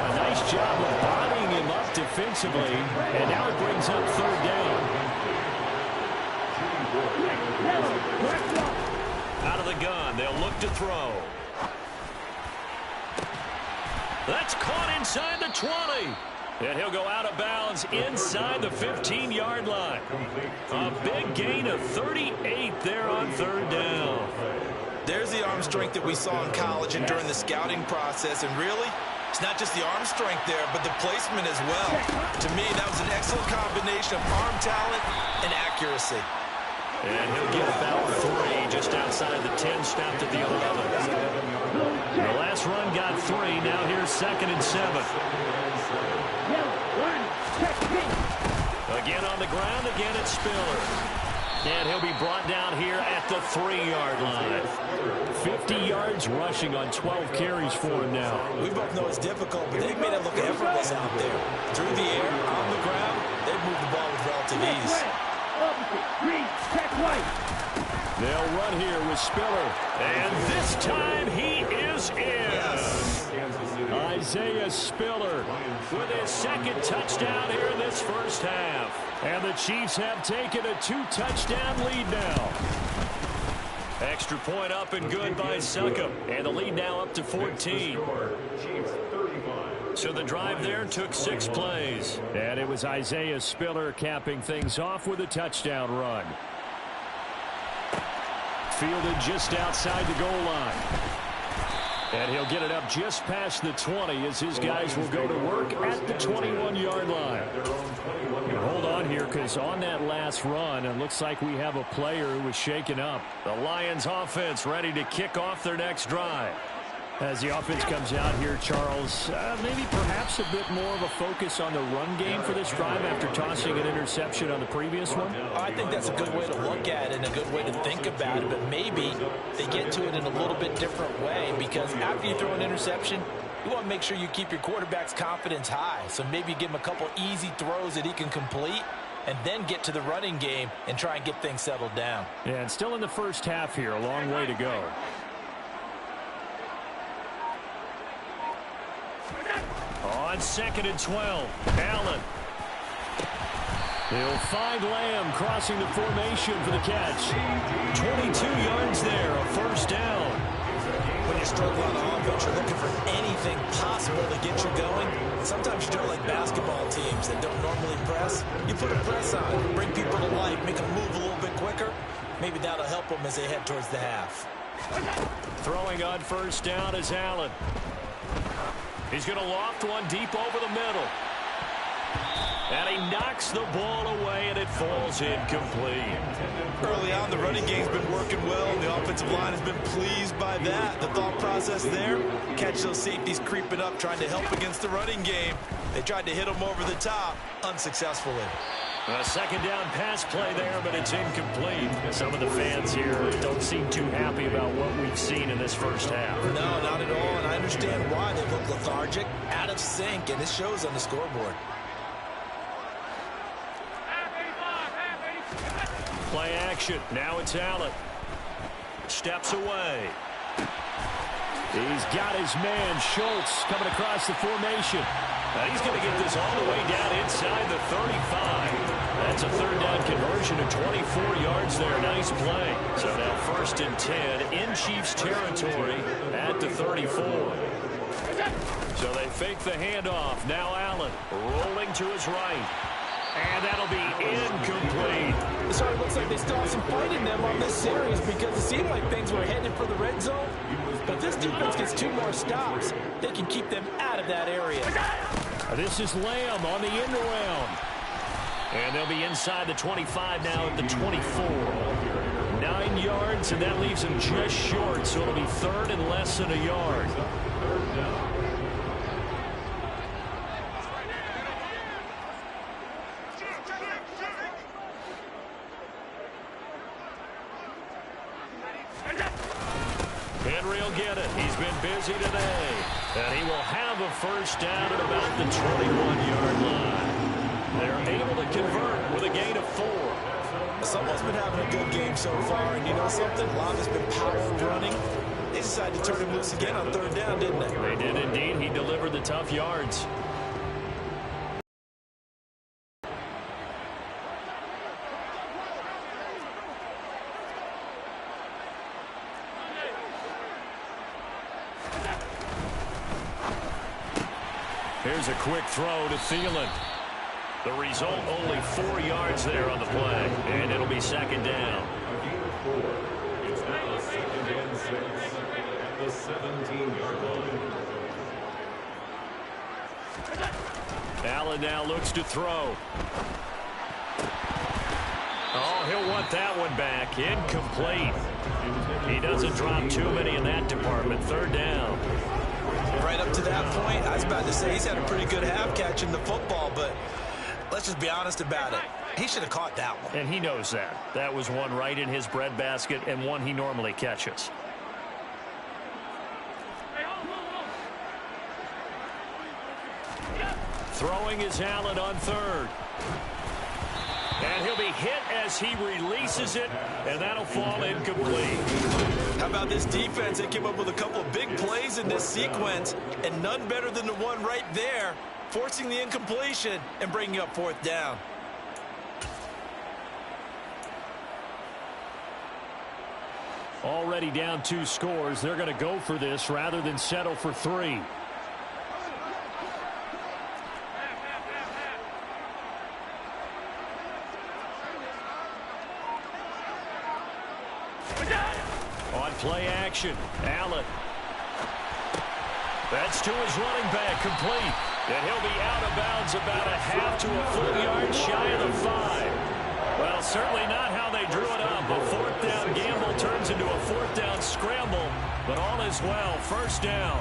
A nice job of bodying him up defensively, and now it brings up 3rd down. Out of the gun, they'll look to throw. That's caught inside the 20. And he'll go out of bounds inside the 15-yard line. A big gain of 38 there on 3rd down. There's the arm strength that we saw in college and during the scouting process. And really, it's not just the arm strength there, but the placement as well. To me, that was an excellent combination of arm talent and accuracy. And he'll get about 3 just outside the 10, stopped at the 11. The last run got 3. Now here's 2nd and 7. Again on the ground, again it's Spiller. And he'll be brought down here at the 3-yard line. 50 yards rushing on 12 carries for him now. We both know it's difficult, but they've made it look effortless out there. Through the air, on the ground, they've moved the ball with relative ease. They'll run here with Spiller. And this time he is in. Yes. Isaiah Spiller with his 2nd touchdown here in this first half. And the Chiefs have taken a 2-touchdown lead now. Extra point up and good by Succop. And the lead now up to 14. So the drive there took 6 plays. And it was Isaiah Spiller capping things off with a touchdown run. Fielded just outside the goal line. And he'll get it up just past the 20 as his guys will go to work at the 21-yard line. And hold on here because on that last run, it looks like we have a player who was shaken up. The Lions offense ready to kick off their next drive. As the offense comes out here, Charles, maybe perhaps a bit more of a focus on the run game for this drive after tossing an interception on the previous one? I think that's a good way to look at it and a good way to think about it, but maybe they get to it in a little bit different way because after you throw an interception, you want to make sure you keep your quarterback's confidence high. So maybe give him a couple easy throws that he can complete and then get to the running game and try and get things settled down. Yeah, and still in the first half here, a long way to go. On 2nd and 12, Allen. He'll find Lamb crossing the formation for the catch. 22 yards there, a first down. When you struggle on offense, you're looking for anything possible to get you going. Sometimes you do it like basketball teams that don't normally press. You put a press on, bring people to life, make them move a little bit quicker. Maybe that'll help them as they head towards the half. Throwing on first down is Allen. He's going to loft one deep over the middle. And he knocks the ball away, and it falls incomplete. Early on, the running game's been working well, and the offensive line has been pleased by that. The thought process there, catch those safeties creeping up, trying to help against the running game. They tried to hit them over the top, unsuccessfully. A second down pass play there, but it's incomplete. Some of the fans here don't seem too happy about what we've seen in this first half. No, not at all, and I understand why. They look lethargic, out of sync, and it shows on the scoreboard. Play action. Now it's Allen. Steps away. He's got his man, Schultz, coming across the formation. And he's going to get this all the way down inside the 35. That's a third down conversion of 24 yards there. Nice play. So now 1st and 10 in Chiefs territory at the 34. So they fake the handoff. Now Allen rolling to his right. And that'll be incomplete. So it looks like they still have some fight in them on this series because it seemed like things were headed for the red zone. But this defense gets 2 more stops. They can keep them out of that area. This is Lamb on the end around. And they'll be inside the 25 now at the 24. 9 yards, and that leaves them just short. So it'll be 3rd and less than a yard. Henry will get it. He's been busy today. And he will have a first down at about the 21-yard line. They're able to convert with a gain of 4. Someone's been having a good game so far, and you know something? A lot has been power running. They decided to turn him loose again on 3rd down, didn't they? They did indeed. He delivered the tough yards. Here's a quick throw to Thielen. The result, only 4 yards there on the play. And it'll be 2nd down. It's now 2nd and 6 at the 17-yard line. Allen now looks to throw. Oh, he'll want that one back. Incomplete. He doesn't drop too many in that department. 3rd down. Right up to that point, I was about to say he's had a pretty good half catching the football, but let's just be honest about it. He should have caught that one. And he knows that. That was one right in his breadbasket and one he normally catches. Throwing is Allen on 3rd. And he'll be hit as he releases it, and that'll fall incomplete. How about this defense? They came up with a couple of big plays in this sequence, and none better than the one right there, forcing the incompletion and bringing up 4th down. Already down 2 scores. They're going to go for this rather than settle for 3. On play action, Allen. That's to his running back, complete. And he'll be out of bounds about a half to a full yard shy of the 5. Well, certainly not how they drew it up. A 4th down gamble turns into a 4th down scramble. But all is well. 1st down.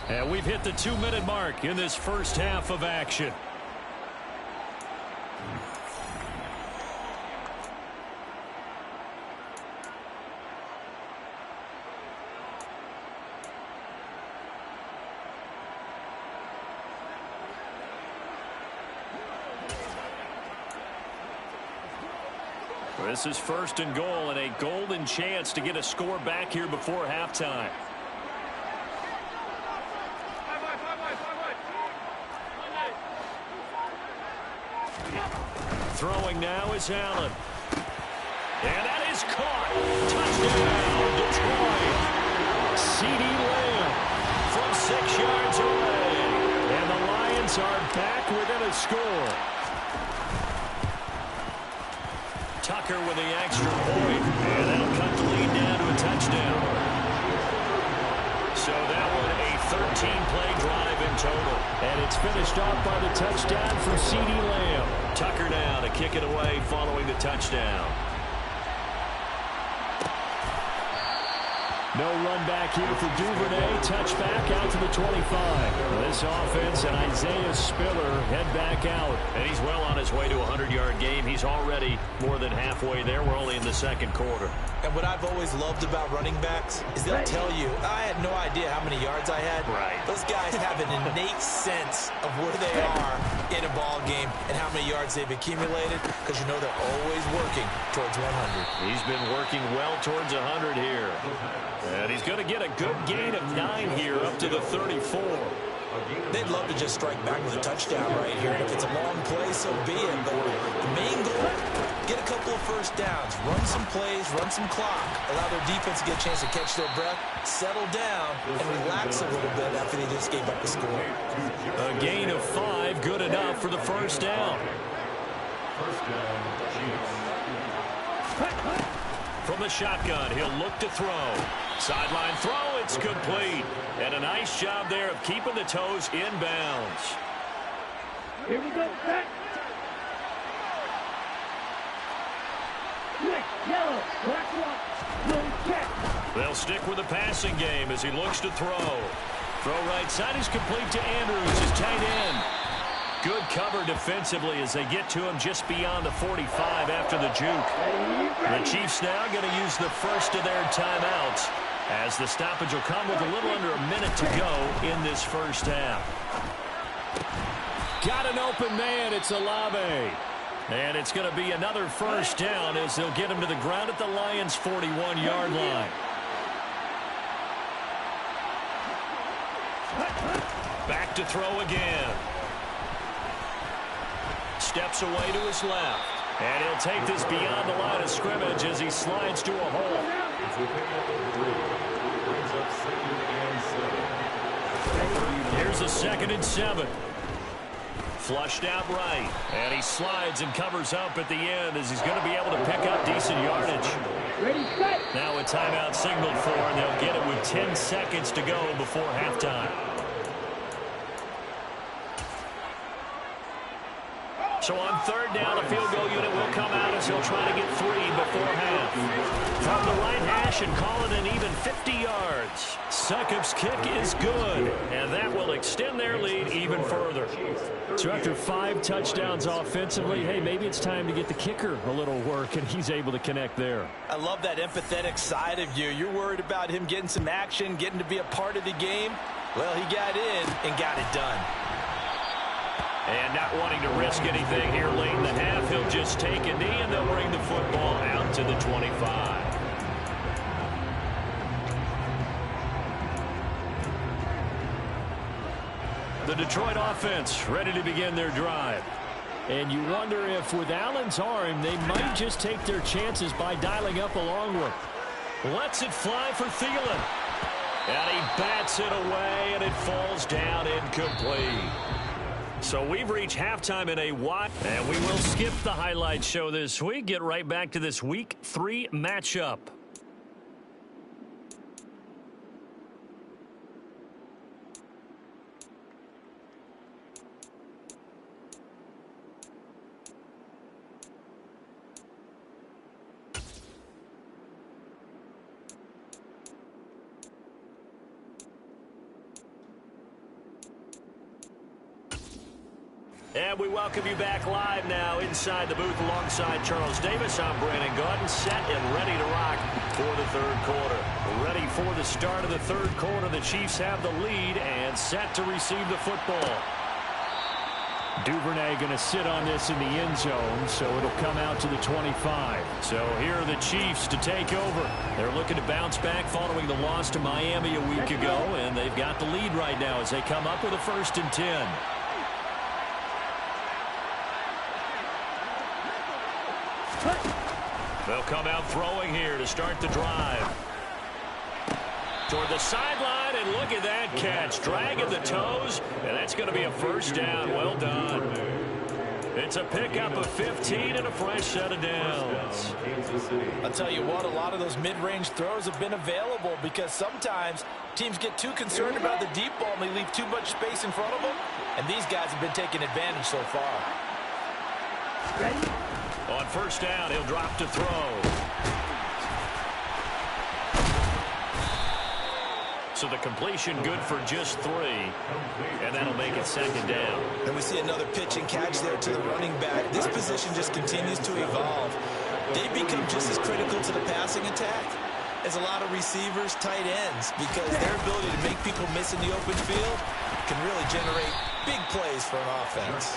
And we've hit the 2-minute mark in this first half of action. This is 1st and goal, and a golden chance to get a score back here before halftime. Throwing now is Allen. And that is caught. Touchdown, Detroit. CeeDee Lamb from Giants are back within a score. Tucker with the extra point, and that'll cut the lead down to a touchdown. So that one a 13-play drive in total. And it's finished off by the touchdown for CeeDee Lamb. Tucker now to kick it away following the touchdown. No run back here for Duvernay. Touchback out to the 25. This offense and Isaiah Spiller head back out. And he's well on his way to a 100-yard game. He's already more than halfway there. We're only in the second quarter. And what I've always loved about running backs is they'll tell you, I had no idea how many yards I had. Right. Those guys have an innate sense of where they are in a ball game and how many yards they've accumulated, because you know they're always working towards 100. He's been working well towards 100 here. And he's going to get a good gain of 9 here up to the 34. They'd love to just strike back with a touchdown right here. And if it's a long play, so be it. But the main goal, get a couple of first downs, run some plays, run some clock, allow their defense to get a chance to catch their breath, settle down, and relax a little bit after they just gave up the score. A gain of 5, good enough for the first down. First down, Chiefs. From the shotgun, he'll look to throw. Sideline throw, it's complete. And a nice job there of keeping the toes in bounds. Here we go, back. Quick, yellow, black one, blue check. They'll stick with the passing game as he looks to throw. Throw right side is complete to Andrews, his tight end. Good cover defensively as they get to him just beyond the 45 after the juke. The Chiefs now going to use the first of their timeouts as the stoppage will come with a little under a minute to go in this first half. Got an open man. It's Olave. And it's going to be another first down as they'll get him to the ground at the Lions' 41-yard line. Back to throw again. Steps away to his left. And he'll take this beyond the line of scrimmage as he slides to a hole. Here's a 2nd and 7. Flushed out right. And he slides and covers up at the end as he's going to be able to pick up decent yardage. Now a timeout signaled for, and they'll get it with 10 seconds to go before halftime. So on third down, a field goal unit will come out as he'll try to get 3 before half. From the right hash and call it an even 50 yards. Succop's kick is good, and that will extend their lead even further. So after 5 touchdowns offensively, hey, maybe it's time to get the kicker a little work, and he's able to connect there. I love that empathetic side of you. You're worried about him getting some action, getting to be a part of the game. Well, he got in and got it done. And not wanting to risk anything here late in the half, he'll just take a knee and they'll bring the football out to the 25. The Detroit offense ready to begin their drive. And you wonder if with Allen's arm, they might just take their chances by dialing up a long one. Lets it fly for Thielen. And he bats it away, and it falls down incomplete. So we've reached halftime in a wide, and we will skip the highlight show this week. Get right back to this Week 3 matchup. And we welcome you back live now inside the booth alongside Charles Davis. I'm Brandon Gaudin, set and ready to rock for the third quarter. Ready for the start of the third quarter. The Chiefs have the lead and set to receive the football. Duvernay going to sit on this in the end zone, so it'll come out to the 25. So here are the Chiefs to take over. They're looking to bounce back following the loss to Miami a week ago, and they've got the lead right now as they come up with a 1st and 10. They'll come out throwing here to start the drive. Toward the sideline, and look at that catch. Dragging the toes, and that's going to be a first down. Well done. It's a pickup of 15 and a fresh set of downs. I'll tell you what, a lot of those mid-range throws have been available because sometimes teams get too concerned about the deep ball and they leave too much space in front of them, and these guys have been taking advantage so far. On first down, he'll drop to throw. So the completion good for just 3, and that'll make it second down. And we see another pitch and catch there to the running back. This position just continues to evolve. They become just as critical to the passing attack as a lot of receivers, tight ends, because their ability to make people miss in the open field can really generate big plays for an offense.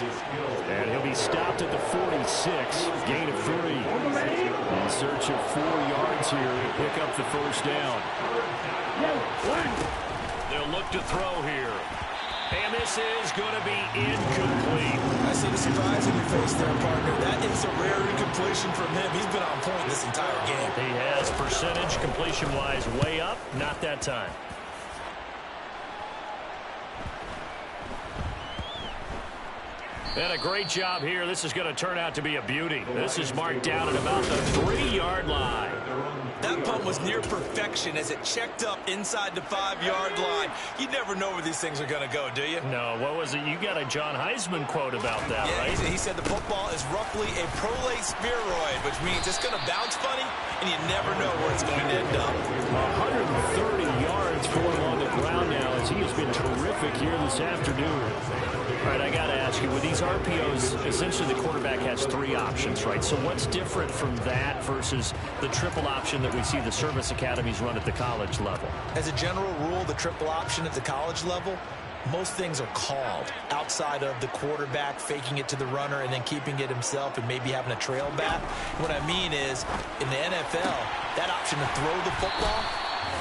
And he'll be stopped at the 46, gain of 3. In search of 4 yards here to pick up the first down. They'll look to throw here. And this is going to be incomplete. I see the surprise in your face there, partner. That is a rare incompletion from him. He's been on point this entire game. He has percentage completion-wise way up. Not that time. And a great job here. This is going to turn out to be a beauty. This is marked down at about the 3-yard line. That punt was near perfection as it checked up inside the 5-yard line. You never know where these things are going to go, do you? No, what was it? You got a John Heisman quote about that, yeah, right? He said the football is roughly a prolate spheroid, which means it's going to bounce funny, and you never know where it's going to end up. 130 yards for him on the ground now as he has been terrific here this afternoon. All right, I got to ask you, with these RPOs, essentially the quarterback has 3 options, right? So what's different from that versus the triple option that we see the service academies run at the college level? As a general rule, the triple option at the college level, most things are called outside of the quarterback faking it to the runner and then keeping it himself and maybe having a trail back. What I mean is, in the NFL, that option to throw the football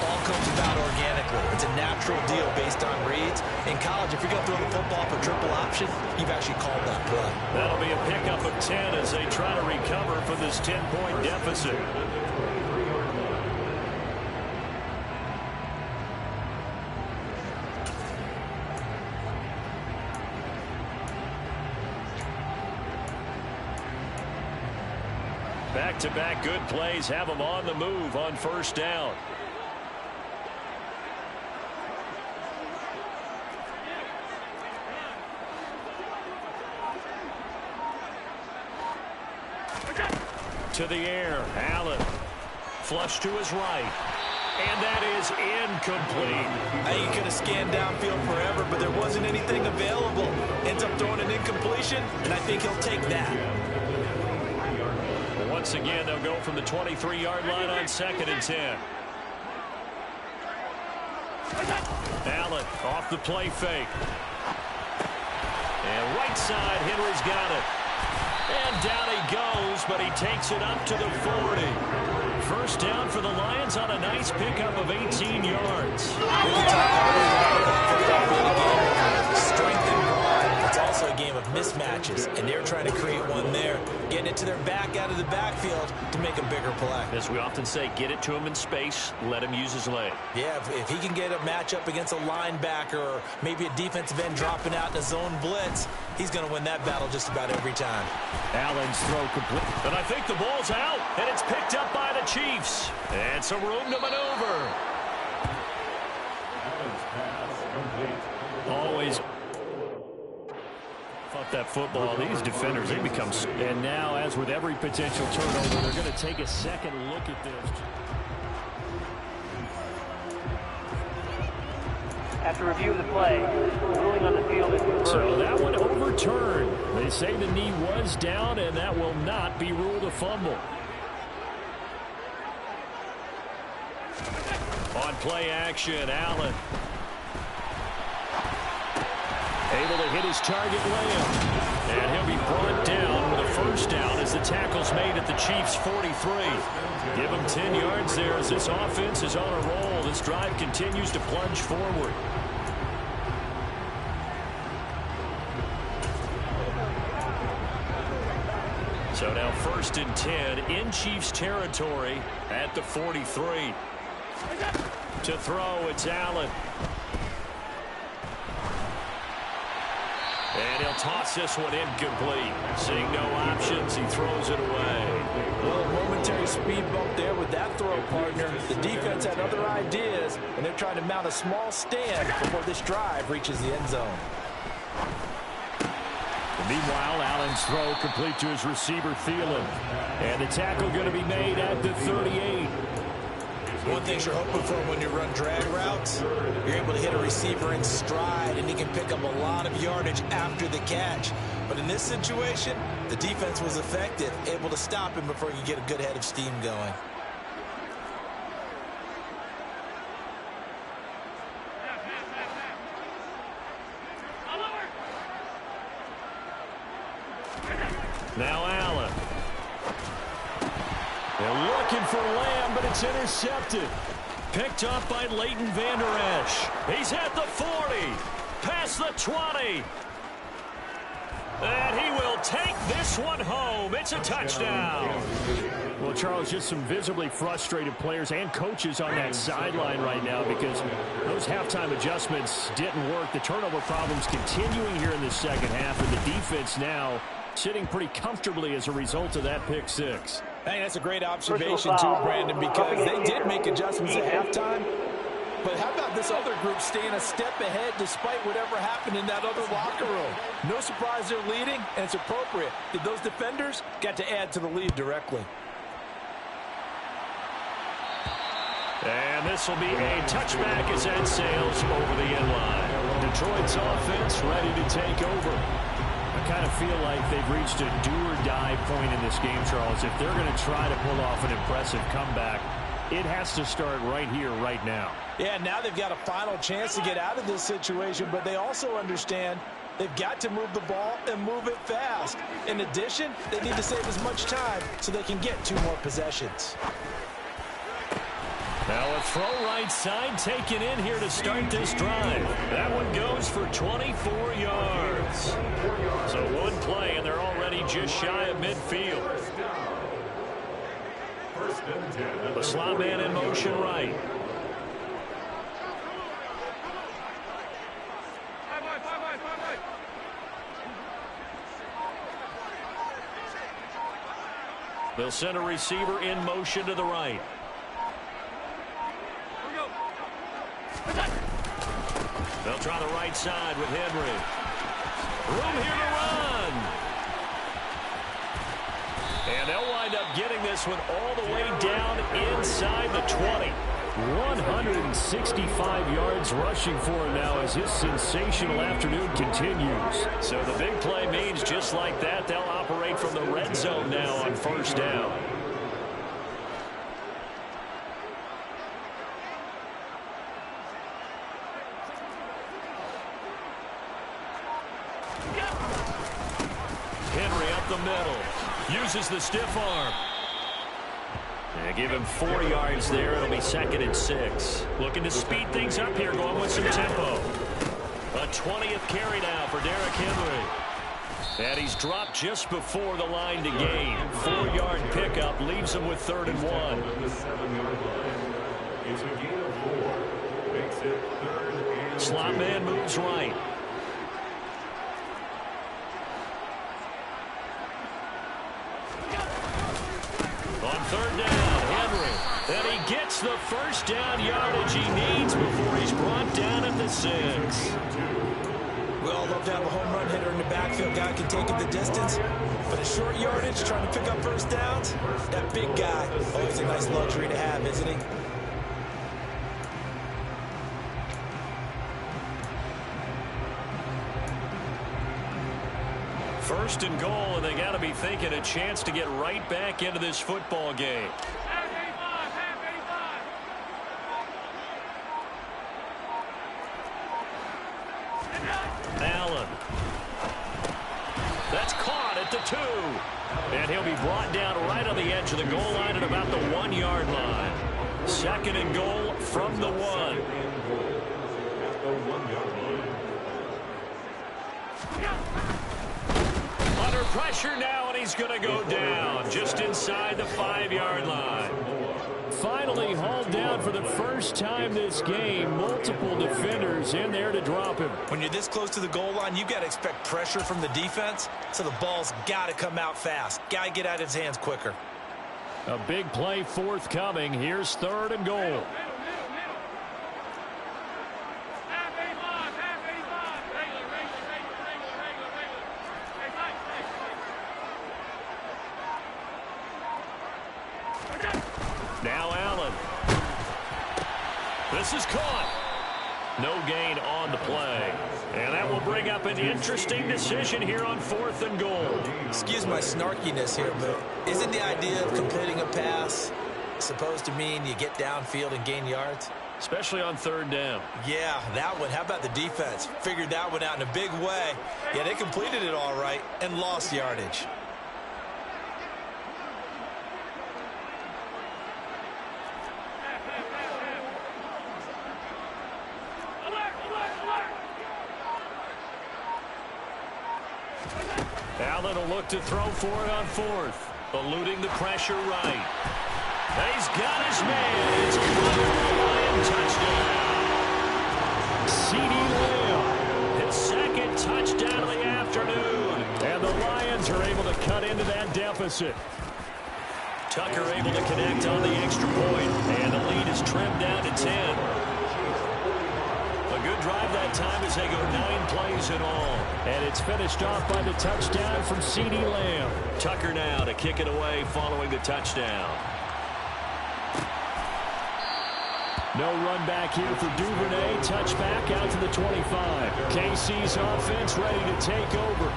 all comes about organically. It's a natural deal based on reads. In college, if you're going to throw the football for triple option, you've actually called that play. That'll be a pickup of 10 as they try to recover from this 10-point deficit. Back-to-back good plays have them on the move on first down. To the air, Allen. Flush to his right. And that is incomplete. He could have scanned downfield forever, but there wasn't anything available. Ends up throwing an incompletion, and I think he'll take that. Once again, they'll go from the 23-yard line on 2nd and 10. Allen off the play fake. And right side, Henry's got it. And down he goes, but he takes it up to the 40. First down for the Lions on a nice pickup of 18 yards. Strength and broad. It's also a game of mismatches, and they're trying to create one there, getting it to their back out of the backfield to make a bigger play. As we often say, get it to him in space, let him use his leg. Yeah, if he can get a matchup against a linebacker or maybe a defensive end dropping out in a zone blitz, he's going to win that battle just about every time. Allen's throw complete. And I think the ball's out, and it's picked up by the Chiefs. And some room to maneuver. Always thought that football, these defenders, they become... And now, as with every potential turnover, they're going to take a second look at this. After review of the play, ruling on the field is reversed. So that one overturned. They say the knee was down, and that will not be ruled a fumble. On play action, Allen. Able to hit his target layup. And he'll be brought down with a first down as the tackle's made at the Chiefs' 43. Give him 10 yards there as this offense is on a roll. This drive continues to plunge forward. So now 1st and 10 in Chiefs territory at the 43. To throw, it's Allen. And he'll toss this one incomplete. Seeing no options, he throws it away. Well, a momentary speed bump there with that throw, partner. The defense had other ideas, and they're trying to mount a small stand before this drive reaches the end zone. Meanwhile, Allen's throw complete to his receiver, Thielen. And the tackle going to be made at the 38. One thing you're hoping for when you run drag routes, you're able to hit a receiver in stride, and he can pick up a lot of yardage after the catch. But in this situation, the defense was effective, able to stop him before he could get a good head of steam going. Now Allen. They're looking for Lamb, but it's intercepted. Picked up by Leighton Vander Esch. He's at the 40. Past the 20. And he will take this one home. It's a touchdown. Well, Charles, just some visibly frustrated players and coaches on that sideline right now because those halftime adjustments didn't work. The turnover problems continuing here in the second half, and the defense now sitting pretty comfortably as a result of that pick six. Hey, that's a great observation too, Brandon, because they did make adjustments at halftime. But how about this other group staying a step ahead despite whatever happened in that other locker room? No surprise they're leading, and it's appropriate that those defenders got to add to the lead directly. And this will be a touchback as that sails over the end line. Detroit's offense ready to take over. I kind of feel like they've reached a do-or-die point in this game, Charles. If they're going to try to pull off an impressive comeback, it has to start right here, right now. Yeah, now they've got a final chance to get out of this situation, but they also understand they've got to move the ball and move it fast. In addition, they need to save as much time so they can get 2 more possessions. Now a throw right side taken in here to start this drive. That one goes for 24 yards. So one play, and they're already just shy of midfield. The slot man in motion right. They'll send a receiver in motion to the right. They'll try the right side with Henry. Room here to run. And they'll wind up getting this one all the way down inside the 20. 165 yards rushing for him now as his sensational afternoon continues. So the big play means just like that, they'll operate from the red zone now on first down. Henry up the middle. Uses the stiff arm. And give him 4 yards there. It'll be 2nd and 6. Looking to speed things up here, going with some tempo. A 20th carry now for Derrick Henry. And he's dropped just before the line to gain. 4-yard pickup leaves him with 3rd and 1. The 7-yard line. It's a gain of 4. Makes it 3rd and 2. Slot man moves right. On 3rd down, Henry. And he gets the first down yardage he needs before he's brought down at the 6. We all love to have a home run hitter in the backfield. Guy can take it the distance. But a short yardage, trying to pick up first downs, that big guy, always a nice luxury to have, isn't he? First and goal, and they got to be thinking a chance to get right back into this football game. Allen. That's caught at the 2. And he'll be brought down right on the edge of the goal line at about the 1-yard line. 2nd and goal from the 1. Under pressure now, and he's going to go down just inside the 5-yard line. finally hauled down for the first time this game. Multiple defenders in there to drop him. When you're this close to the goal line, you got to expect pressure from the defense, so the ball's got to come out fast. Got to get out of his hands quicker. A big play forthcoming. Here's 3rd and goal. Now Allen. This is caught. No gain on the play. And that will bring up an interesting decision here on 4th and goal. Excuse my snarkiness here, but isn't the idea of completing a pass supposed to mean you get downfield and gain yards? Especially on 3rd down. Yeah, that one. How about the defense? Figured that one out in a big way. Yeah, they completed it all right and lost yardage. Allen will look to throw for it on 4th. Eluding the pressure right. He's got his man. It's a Lion touchdown. C.D. Lamb, his 2nd touchdown of the afternoon. And the Lions are able to cut into that deficit. Tucker able to connect on the extra point. And the lead is trimmed down to 10. A good drive that time as they go 9 plays in all. And it's finished off by the touchdown from C.D. Lamb. Tucker now to kick it away following the touchdown. No run back here for Duvernay. Touchback out to the 25. KC's offense ready to take over.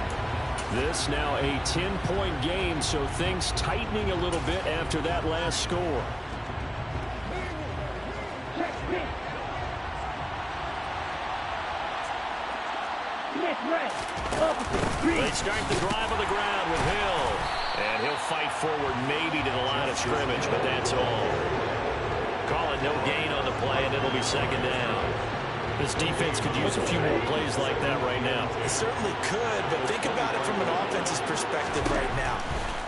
This now a 10-point game, so things tightening a little bit after that last score. They start the drive on the ground with Hill. And he'll fight forward maybe to the line of scrimmage, but that's all. Call it no gain on the play, and it'll be 2nd down. This defense could use a few more plays like that right now. It certainly could, but think about it from an offense's perspective right now.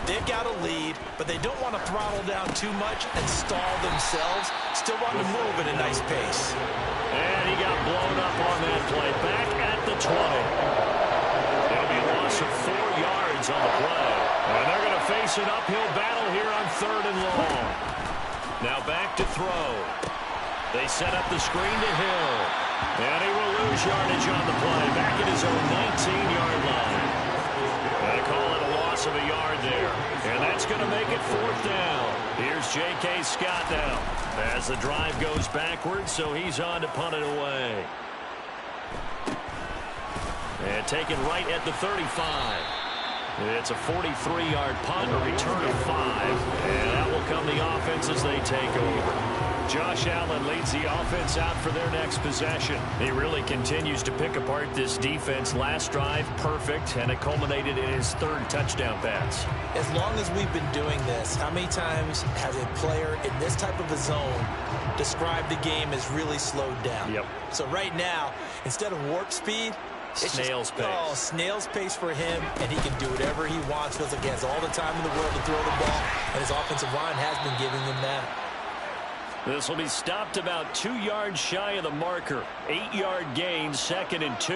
They've got a lead, but they don't want to throttle down too much and stall themselves. Still want to move at a nice pace. And he got blown up on that play. Back at the 20. It'll be a loss of 4 yards on the play. And they're going to face an uphill battle here on 3rd and long. Now back to throw. They set up the screen to Hill. And he will lose yardage on the play. Back at his own 19-yard line. Gotta call it a loss of a yard there. And that's going to make it 4th down. Here's J.K. Scott now. As the drive goes backwards, so he's on to punt it away. And taken right at the 35. It's a 43-yard punt, a return of 5. And that will come the offense as they take over. Josh Allen leads the offense out for their next possession. He really continues to pick apart this defense. Last drive, perfect, and it culminated in his 3rd touchdown pass. As long as we've been doing this, how many times has a player in this type of a zone described the game as really slowed down? Yep. So right now, instead of warp speed, snail's pace. Oh, snail's pace for him, and he can do whatever he wants. Feels like he has all the time in the world to throw the ball, and his offensive line has been giving him that. This will be stopped about 2 yards shy of the marker. 8-yard gain, 2nd and 2.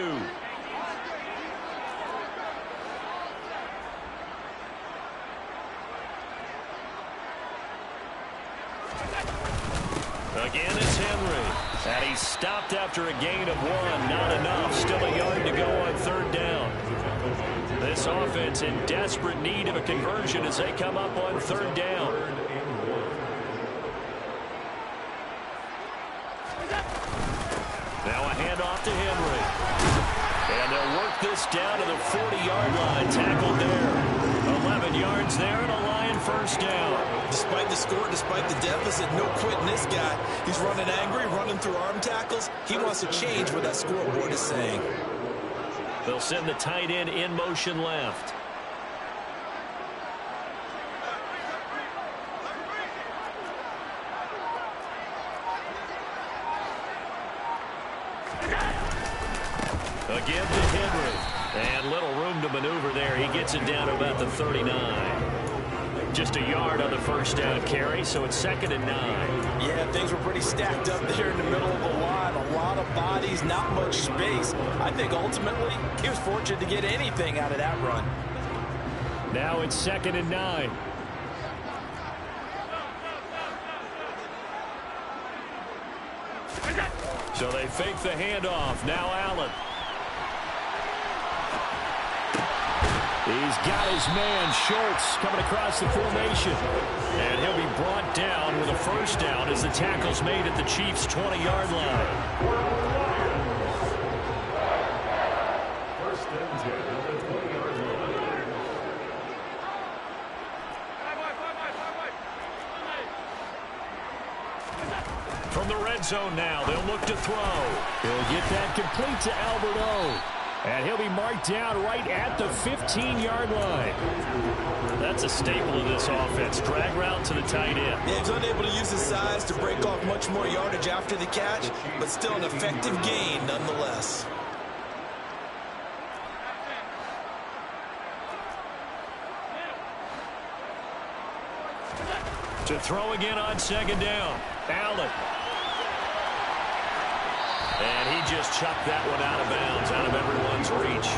Again, it's Henry. And he's stopped after a gain of 1. Not enough. Still a yard to go on 3rd down. This offense in desperate need of a conversion as they come up on 3rd down. Now a handoff to Henry. And they'll work this down to the 40-yard line. Tackled there. 11 yards there and a Lion 1st down. Despite the score, despite the deficit, no quitting this guy. He's running angry, running through arm tackles. He wants to change what that scoreboard is saying. They'll send the tight end in motion left. Again to Henry. And little room to maneuver there. He gets it down to about the 39. Just a yard on the first down carry, so it's 2nd and 9. Yeah, things were pretty stacked up there in the middle of the line. A lot of bodies, not much space. I think ultimately he was fortunate to get anything out of that run. Now it's 2nd and 9. So they fake the handoff. Now Allen. He's got his man, Schultz, coming across the formation. And he'll be brought down with a first down as the tackle's made at the Chiefs' 20-yard line. First and 10 at the 20-yard line. From the red zone now, they'll look to throw. He'll get that complete to Albert O. And he'll be marked down right at the 15-yard line. That's a staple of this offense. Drag route to the tight end. Yeah, he's unable to use his size to break off much more yardage after the catch, but still an effective gain nonetheless. To throw again on 2nd down. Allen. And he just chucked that one out of bounds, out of everyone's reach.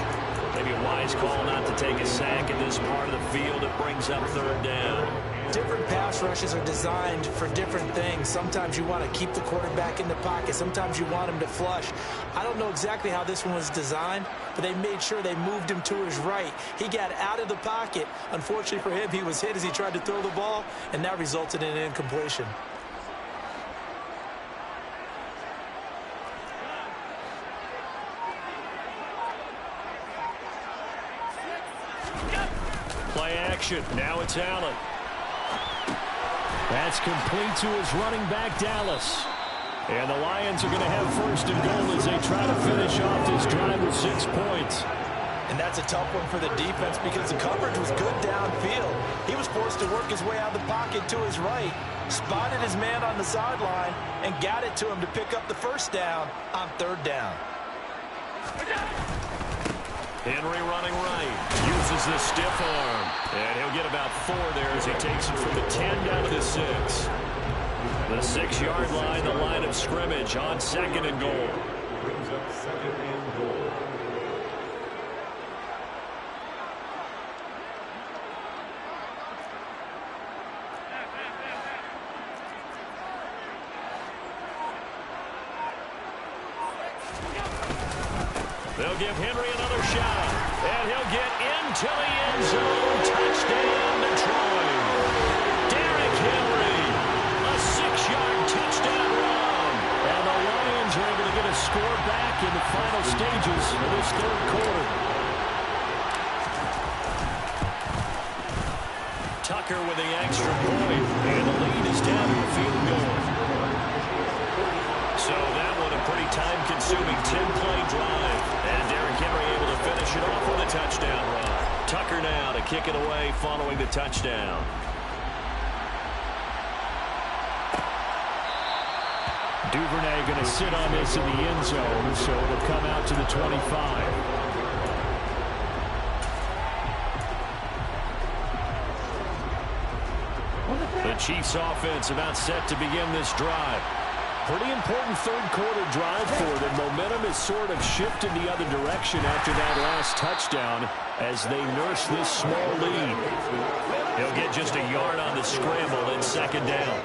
Maybe a wise call not to take a sack in this part of the field. It brings up 3rd down. Different pass rushes are designed for different things. Sometimes you want to keep the quarterback in the pocket. Sometimes you want him to flush. I don't know exactly how this one was designed, but they made sure they moved him to his right. He got out of the pocket. Unfortunately for him, he was hit as he tried to throw the ball, and that resulted in an incompletion. Play action. Now it's Allen. That's complete to his running back, Dallas. And the Lions are going to have 1st and goal as they try to finish off this drive with 6 points. And that's a tough one for the defense because the coverage was good downfield. He was forced to work his way out of the pocket to his right, spotted his man on the sideline, and got it to him to pick up the first down on 3rd down. Henry running right. Uses the stiff arm. And he'll get about 4 there as he takes it from the 10 down to the 6. The 6-yard line, the line of scrimmage on 2nd and goal. Brings up 2nd and goal. They'll give Henry another shot. And he'll get into the end zone. Touchdown, Detroit. Derrick Henry, a 6-yard touchdown run. And the Lions are able to get a score back in the final stages of this 3rd quarter. Tucker with the extra point. And the lead is down to a field goal. So that one a pretty time-consuming 10-play drive. And Derrick Henry able to finish it off with a touchdown run. Tucker now to kick it away following the touchdown. Duvernay going to sit on this in the end zone, so it'll come out to the 25. The Chiefs offense about set to begin this drive. Pretty important 3rd quarter drive for them. Momentum has sort of shifted the other direction after that last touchdown as they nurse this small lead. He'll get just a yard on the scramble and 2nd down.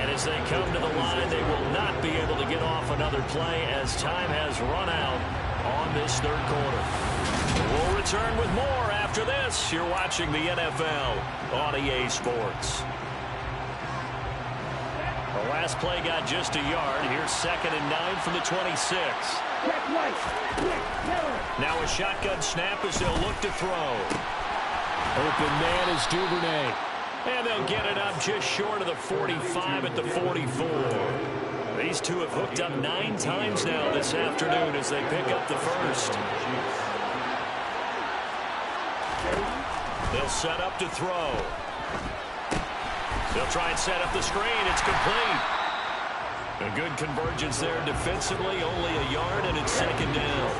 And as they come to the line, they will not be able to get off another play as time has run out on this 3rd quarter. We'll return with more after this. You're watching the NFL on EA Sports. The last play got just a yard. Here's 2nd and 9 from the 26. Now a shotgun snap as they'll look to throw. Open man is Duvernay. And they'll get it up just short of the 45 at the 44. These two have hooked up 9 times now this afternoon as they pick up the first. They'll set up to throw. They'll try and set up the screen. It's complete. A good convergence there defensively. Only a yard, and it's 2nd down.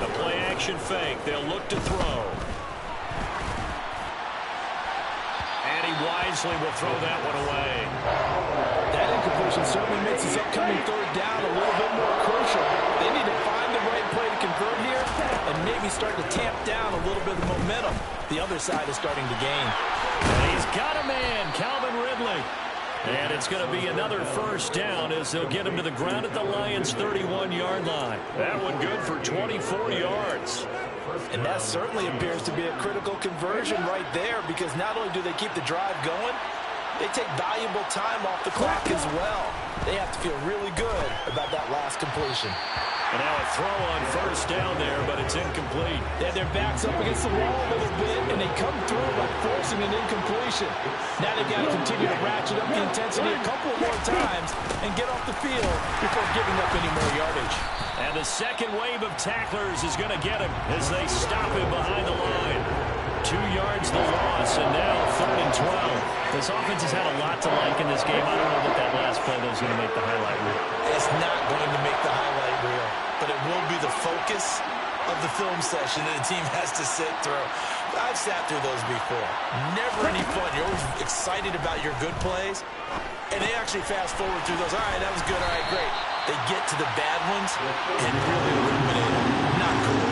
The play action fake. They'll look to throw. And he wisely will throw that one away. That incompletion certainly makes this upcoming third down a little bit more crucial. They need to find the right play to convert here and maybe start to tamp down a little bit of momentum the other side is starting to gain. And he's got a man, Calvin Ridley. And it's going to be another first down as they'll get him to the ground at the Lions' 31-yard line. That one good for 24 yards. And that certainly appears to be a critical conversion right there, because not only do they keep the drive going, they take valuable time off the clock as well. They have to feel really good about that last completion. And now a throw on first down there, but it's incomplete. Yeah, their back's up against the wall a little bit, and they come through by forcing an incompletion. Now they've got to continue to ratchet up the intensity a couple more times and get off the field before giving up any more yardage. And the second wave of tacklers is going to get him as they stop him behind the line. 2 yards the loss, and now 3rd and 12. This offense has had a lot to like in this game. I don't know that last play is going to make the highlight reel. It's not going to make the highlight reel, but it will be the focus of the film session that the team has to sit through. I've sat through those before. Never any fun. You're always excited about your good plays, and they actually fast forward through those. All right, that was good. All right, great. They get to the bad ones and really illuminate them. Not cool.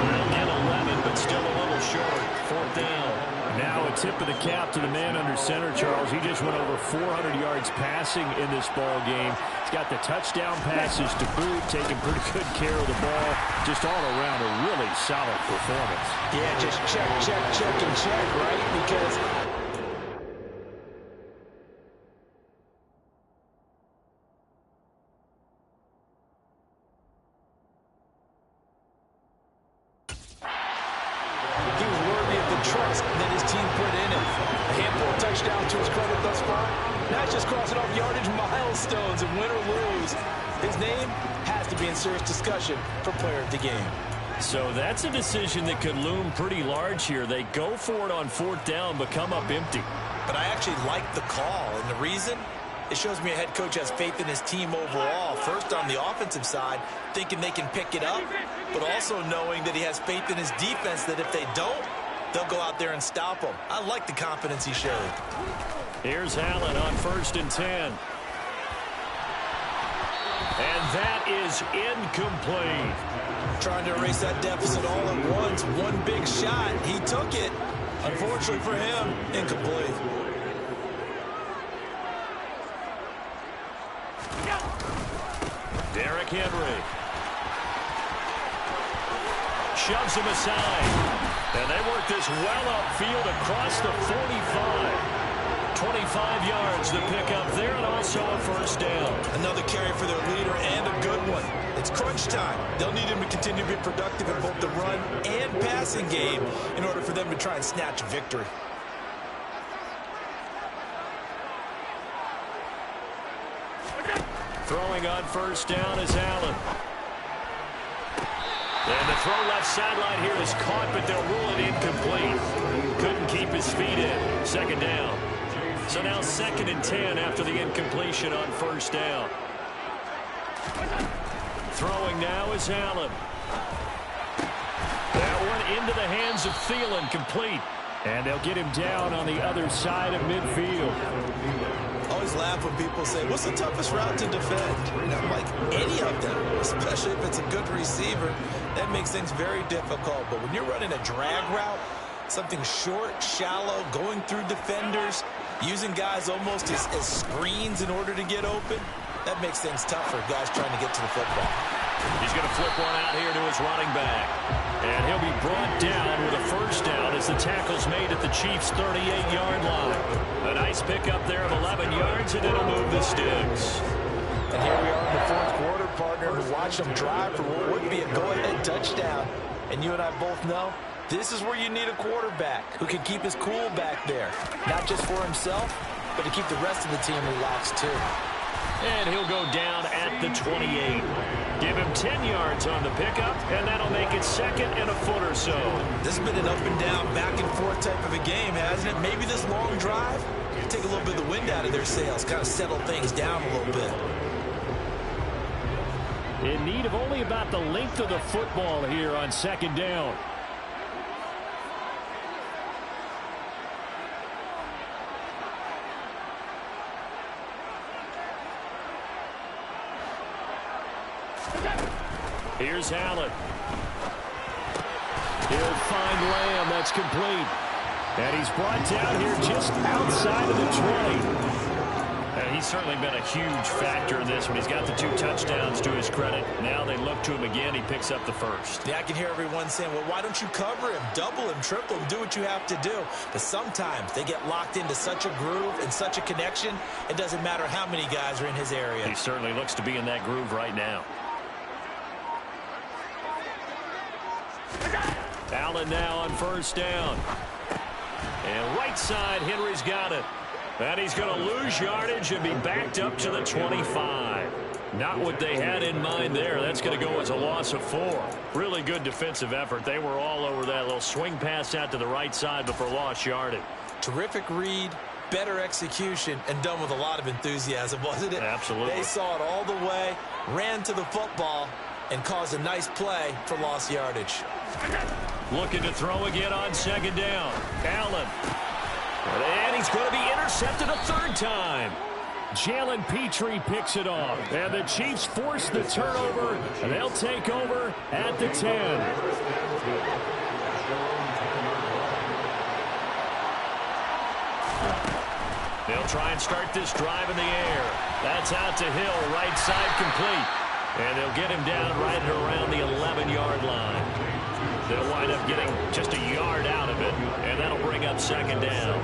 Well, and 11, but still a little short. 4th down. Now a tip of the cap to the man under center, Charles. He just went over 400 yards passing in this ball game. He's got the touchdown passes to boot, taking pretty good care of the ball. Just all around a really solid performance. Yeah, just check, and check, right? Because he was worthy of the trust that his team put in him. A handful of touchdowns to his credit thus far. Not just crossing off yardage milestones, and win or lose, his name has to be in serious discussion for player of the game. So that's a decision that could loom pretty large here. They go for it on 4th down, but come up empty. But I actually like the call, and the reason? It shows me a head coach has faith in his team overall. First, on the offensive side, thinking they can pick it up, but also knowing that he has faith in his defense that if they don't, they'll go out there and stop them. I like the confidence he showed. Here's Allen on 1st and 10. And that is incomplete. Trying to erase that deficit all at once. One big shot. He took it. Unfortunately for him, incomplete. Derrick Henry shoves him aside. And they work this well upfield across the 45. 25 yards to pick up there, and also a first down. Another carry for their leader, and a good one. It's crunch time. They'll need him to continue to be productive in both the run and passing game in order for them to try and snatch a victory. Throwing on 1st down is Allen. And the throw left sideline here is caught, but they'll rule it incomplete. Couldn't keep his feet in. 2nd down. So now 2nd and 10 after the incompletion on 1st down. Throwing now is Allen. That one into the hands of Thielen, complete. And they'll get him down on the other side of midfield. Always laugh when people say, what's the toughest route to defend? And I'm like, any of them, especially if it's a good receiver. That makes things very difficult. But when you're running a drag route, something short, shallow, going through defenders, using guys almost as screens in order to get open, that makes things tough for guys trying to get to the football. He's going to flip one out here to his running back. And he'll be brought down with a first down as the tackle's made at the Chiefs' 38-yard line. A nice pickup there of 11 yards, and it'll move the sticks. And here we are in the 4th quarter, partner, to watch them drive for what would be a go-ahead touchdown. And you and I both know this is where you need a quarterback who can keep his cool back there. Not just for himself, but to keep the rest of the team relaxed too. And he'll go down at the 28. Give him 10 yards on the pickup, and that'll make it 2nd and a foot or so. This has been an up and down, back and forth type of a game, hasn't it? Maybe this long drive take a little bit of the wind out of their sails, kind of settle things down a little bit. in need of only about the length of the football here on second down. Here's Allen. He'll find Lamb. That's complete. And he's brought down here just outside of the 20. And he's certainly been a huge factor in this one. He's got the 2 touchdowns to his credit. Now they look to him again. He picks up the first. Yeah, I can hear everyone saying, well, why don't you cover him, double him, triple him, do what you have to do. But sometimes they get locked into such a groove and such a connection, it doesn't matter how many guys are in his area. He certainly looks to be in that groove right now. Allen now on first down. And right side, Henry's got it. And he's going to lose yardage and be backed up to the 25. Not what they had in mind there. That's going to go as a loss of 4. Really good defensive effort. They were all over that little swing pass out to the right side before lost yardage. Terrific read, better execution, and done with a lot of enthusiasm, wasn't it? Absolutely. They saw it all the way, ran to the football, and caused a nice play for lost yardage. Looking to throw again on second down. Allen. And he's going to be intercepted a third time. Jalen Petrie picks it off. And the Chiefs force the turnover, and they'll take over at the 10. They'll try and start this drive in the air. That's out to Hill, right side complete. And they'll get him down right at around the 11-yard line. They'll wind up getting just a yard out of it, and that'll bring up second down.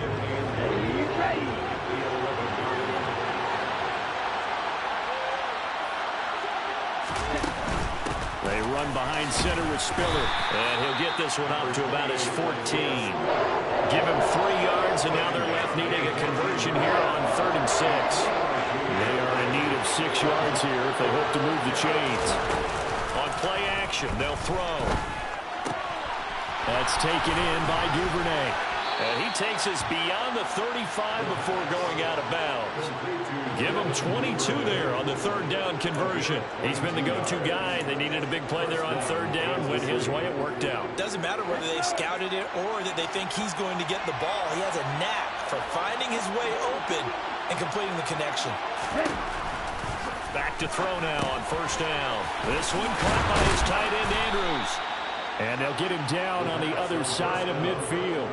They run behind center with Spiller, and he'll get this one up to about his 14. Give him 3 yards, and now they're left needing a conversion here on 3rd and 6. They are in need of 6 yards here if they hope to move the chains. On play action, they'll throw. That's taken in by Duvernay. And he takes us beyond the 35 before going out of bounds. Give him 22 there on the 3rd down conversion. He's been the go-to guy. They needed a big play there on 3rd down. Went his way. It worked out. Doesn't matter whether they've scouted it or that they think he's going to get the ball. He has a knack for finding his way open and completing the connection. Back to throw now on 1st down. This one caught by his tight end, Andrews. And they'll get him down on the other side of midfield.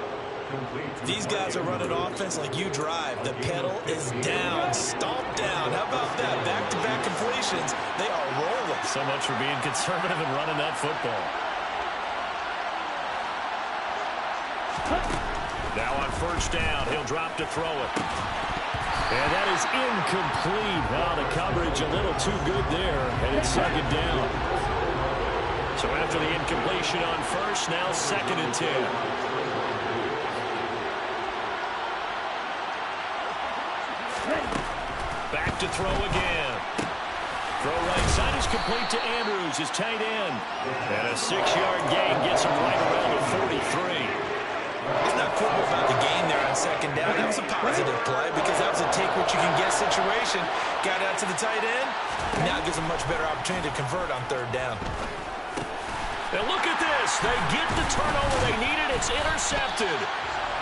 These guys are running offense like you drive. The pedal is down, stomp down. How about that? Back-to-back completions. They are rolling. So much for being conservative and running that football. Now on 1st down, he'll drop to throw it. And that is incomplete. Oh, the coverage a little too good there, and it's 2nd down. So after the incompletion on 1st, now 2nd and 10. Back to throw again. Throw right side is complete to Andrews, his tight end. And a 6-yard gain gets him right around the 43. It's not football about the gain there on 2nd down. That was a positive play because that was a take-what-you-can-get situation. Got out to the tight end. Now gives him much better opportunity to convert on 3rd down. And look at this. They get the turnover they needed. It's intercepted.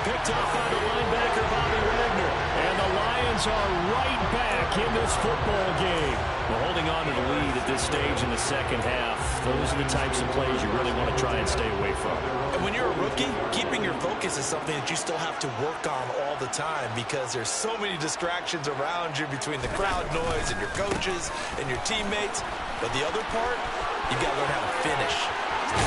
Picked off by the linebacker, Bobby Wagner. And the Lions are right back in this football game. Well, holding on to the lead at this stage in the 2nd half, those are the types of plays you really want to try and stay away from. And when you're a rookie, keeping your focus is something that you still have to work on all the time because there's so many distractions around you between the crowd noise and your coaches and your teammates. But the other part, you've got to learn how to finish. 2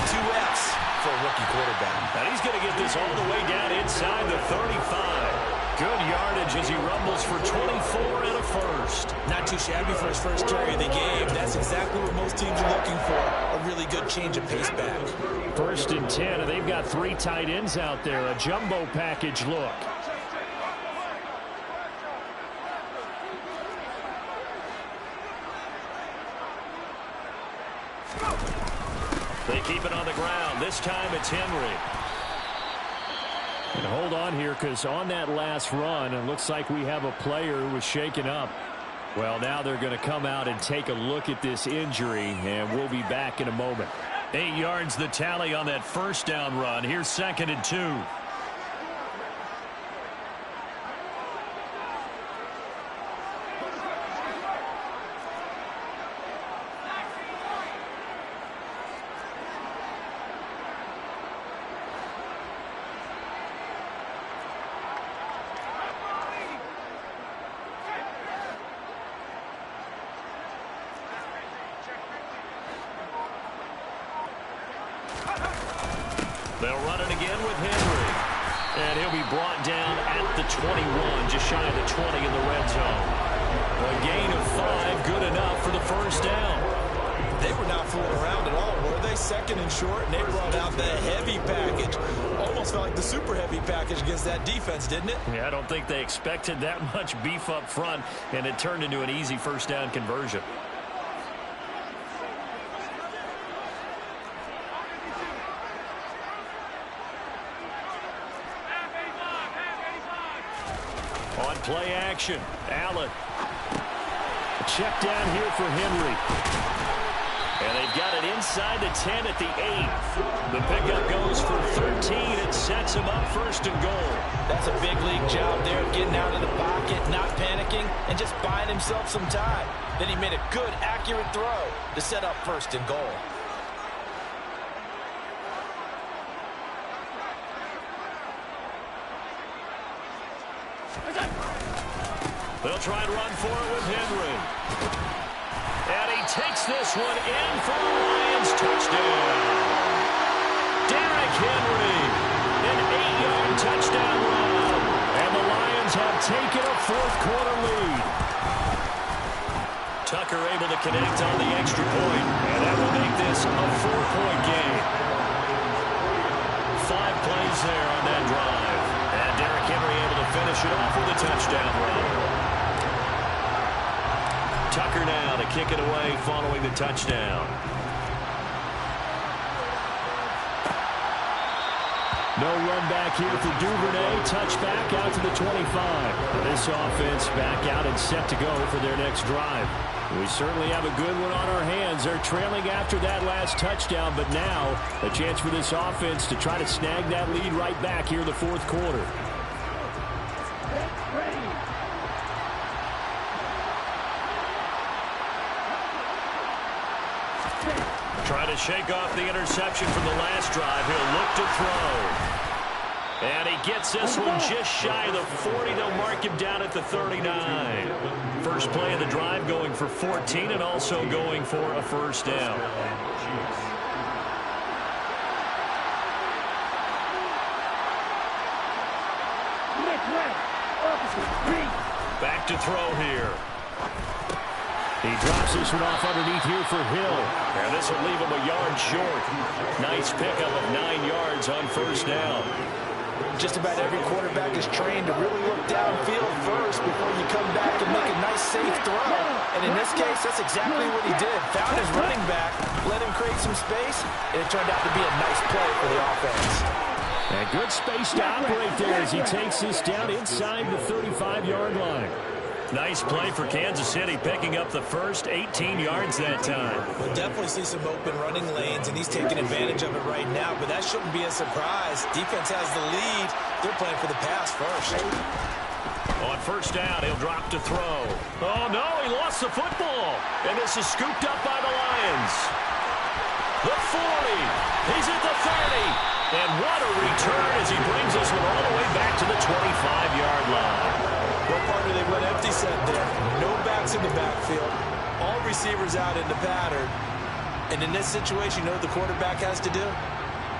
F's for a rookie quarterback. And he's going to get this all the way down inside the 35. Good yardage as he rumbles for 24 and a 1st. Not too shabby for his first carry of the game. That's exactly what most teams are looking for. A really good change of pace back. 1st and 10, and they've got 3 tight ends out there. A jumbo package look. They keep it on the ground. This time it's Henry. And hold on here because on that last run, it looks like we have a player who was shaken up. Well, now they're going to come out and take a look at this injury, and we'll be back in a moment. 8 yards the tally on that first down run. Here's 2nd and 2. They'll run it again with Henry. And he'll be brought down at the 21, just shy of the 20 in the red zone. A gain of 5, good enough for the first down. They were not fooling around at all, were they? 2nd and short, and they brought out the heavy package. Almost felt like the super heavy package against that defense, didn't it? Yeah, I don't think they expected that much beef up front, and it turned into an easy first down conversion. On play action, Allen. Check down here for Henry. And they've got it inside the 10 at the 8. The pickup goes for 13 and sets him up 1st and goal. That's a big league job there, getting out of the pocket, not panicking, and just buying himself some time. Then he made a good, accurate throw to set up 1st and goal. They'll try and run for it with Henry. And he takes this one in for the Lions touchdown. Derrick Henry, an 8-yard touchdown run. And the Lions have taken a 4th quarter lead. Tucker able to connect on the extra point, and that will make this a 4-point game. 5 plays there on that drive. And Derrick Henry able to finish it off with a touchdown run. Tucker now to kick it away following the touchdown. No run back here for Duvernay. Touchback out to the 25. This offense back out and set to go for their next drive. We certainly have a good one on our hands. They're trailing after that last touchdown, but now a chance for this offense to try to snag that lead right back here in the 4th quarter. Trying to shake off the interception from the last drive. He'll look to throw. And he gets this one just shy of the 40. They'll mark him down at the 39. First play of the drive going for 14 and also going for a first down. Back to throw here. He drops this one off underneath here for Hill. And this will leave him a yard short. Nice pickup of 9 yards on first down. Just about every quarterback is trained to really look downfield first before you come back and make a nice, safe throw. And in this case, that's exactly what he did. Found his running back, let him create some space, and it turned out to be a nice play for the offense. And good space to operate there as he takes this down inside the 35-yard line. Nice play for Kansas City, picking up the first 18 yards that time. We'll definitely see some open running lanes, and he's taking advantage of it right now, but that shouldn't be a surprise. Defense has the lead. They're playing for the pass first. On first down, he'll drop to throw. Oh, no, he lost the football. And this is scooped up by the Lions. The 40. He's at the 30. And what a return as he brings this one all the way back to the 25-yard line. Well, partner, they went empty set there. No backs in the backfield. All receivers out in the pattern. And in this situation, you know what the quarterback has to do?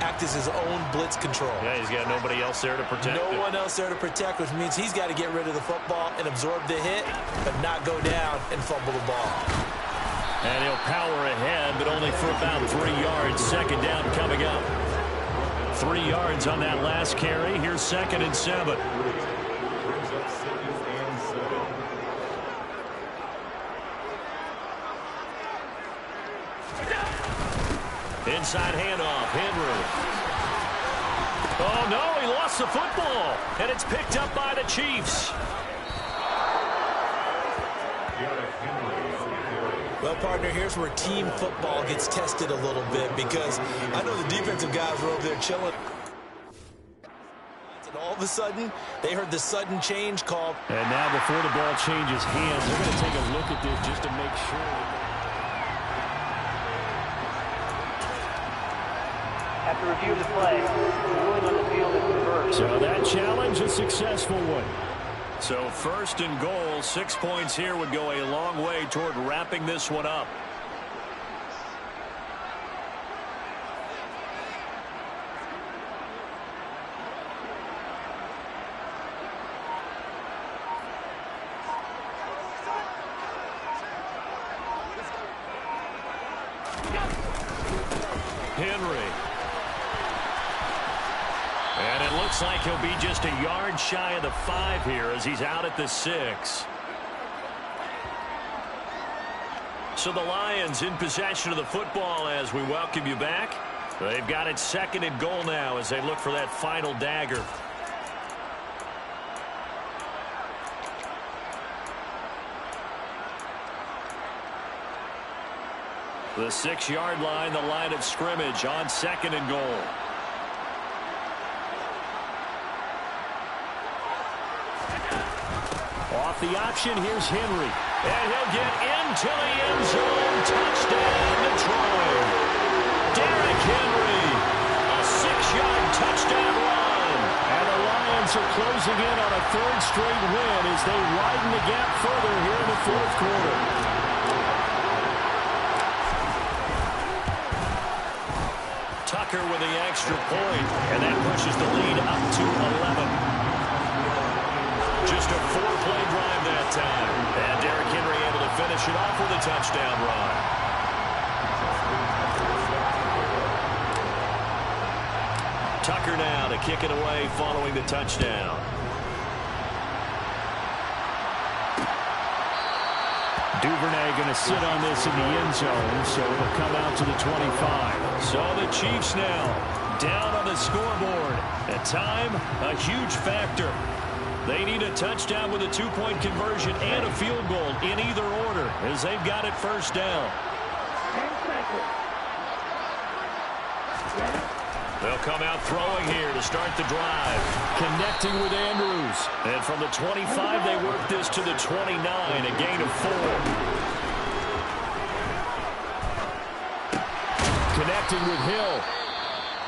Act as his own blitz control. Yeah, he's got nobody else there to protect him. No one else there to protect, which means he's got to get rid of the football and absorb the hit, but not go down and fumble the ball. And he'll power ahead, but only for about 3 yards. Second down coming up. 3 yards on that last carry. Here's 2nd and 7. Inside handoff, Henry. Oh, no, he lost the football. And it's picked up by the Chiefs. Well, partner, here's where team football gets tested a little bit, because I know the defensive guys were over there chilling. And all of a sudden, they heard the sudden change call. And now before the ball changes hands, they're going to take a look at this just to make sure. After review of the play, the ruling on the field is confirmed. So that challenge, a successful one. So first and goal, 6 points here would go a long way toward wrapping this one up. Henry. And it looks like he'll be just a yard shy of the 5 here as he's out at the 6. So the Lions in possession of the football as we welcome you back. They've got it 2nd and goal now as they look for that final dagger. The 6-yard line, the line of scrimmage on 2nd and goal. Off the option, here's Henry. And he'll get into the end zone. Touchdown, Detroit. Derrick Henry, a 6-yard touchdown run. And the Lions are closing in on a 3rd straight win as they widen the gap further here in the 4th quarter. Tucker with the extra point, and that pushes the lead up to 11. Just a 4-play drive that time. And Derrick Henry able to finish it off with a touchdown run. Tucker now to kick it away following the touchdown. Duvernay going to sit on this in the end zone, so it'll come out to the 25. So the Chiefs now down on the scoreboard. At time, a huge factor. They need a touchdown with a 2-point conversion and a field goal in either order as they've got it 1st down. 10 seconds. They'll come out throwing here to start the drive. Connecting with Andrews. And from the 25, they work this to the 29, a gain of 4. Connecting with Hill.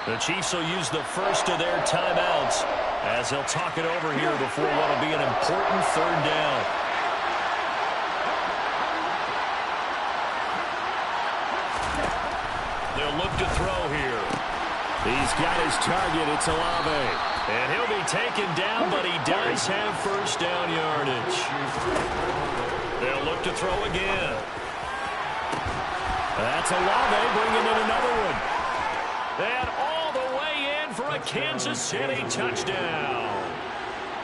The Chiefs will use the first of their timeouts as they'll talk it over here before what will be an important 3rd down. They'll look to throw here. He's got his target. It's Olave. And he'll be taken down, but he does have 1st down yardage. They'll look to throw again. That's Olave bringing in another one. And all the way in for a Kansas City touchdown.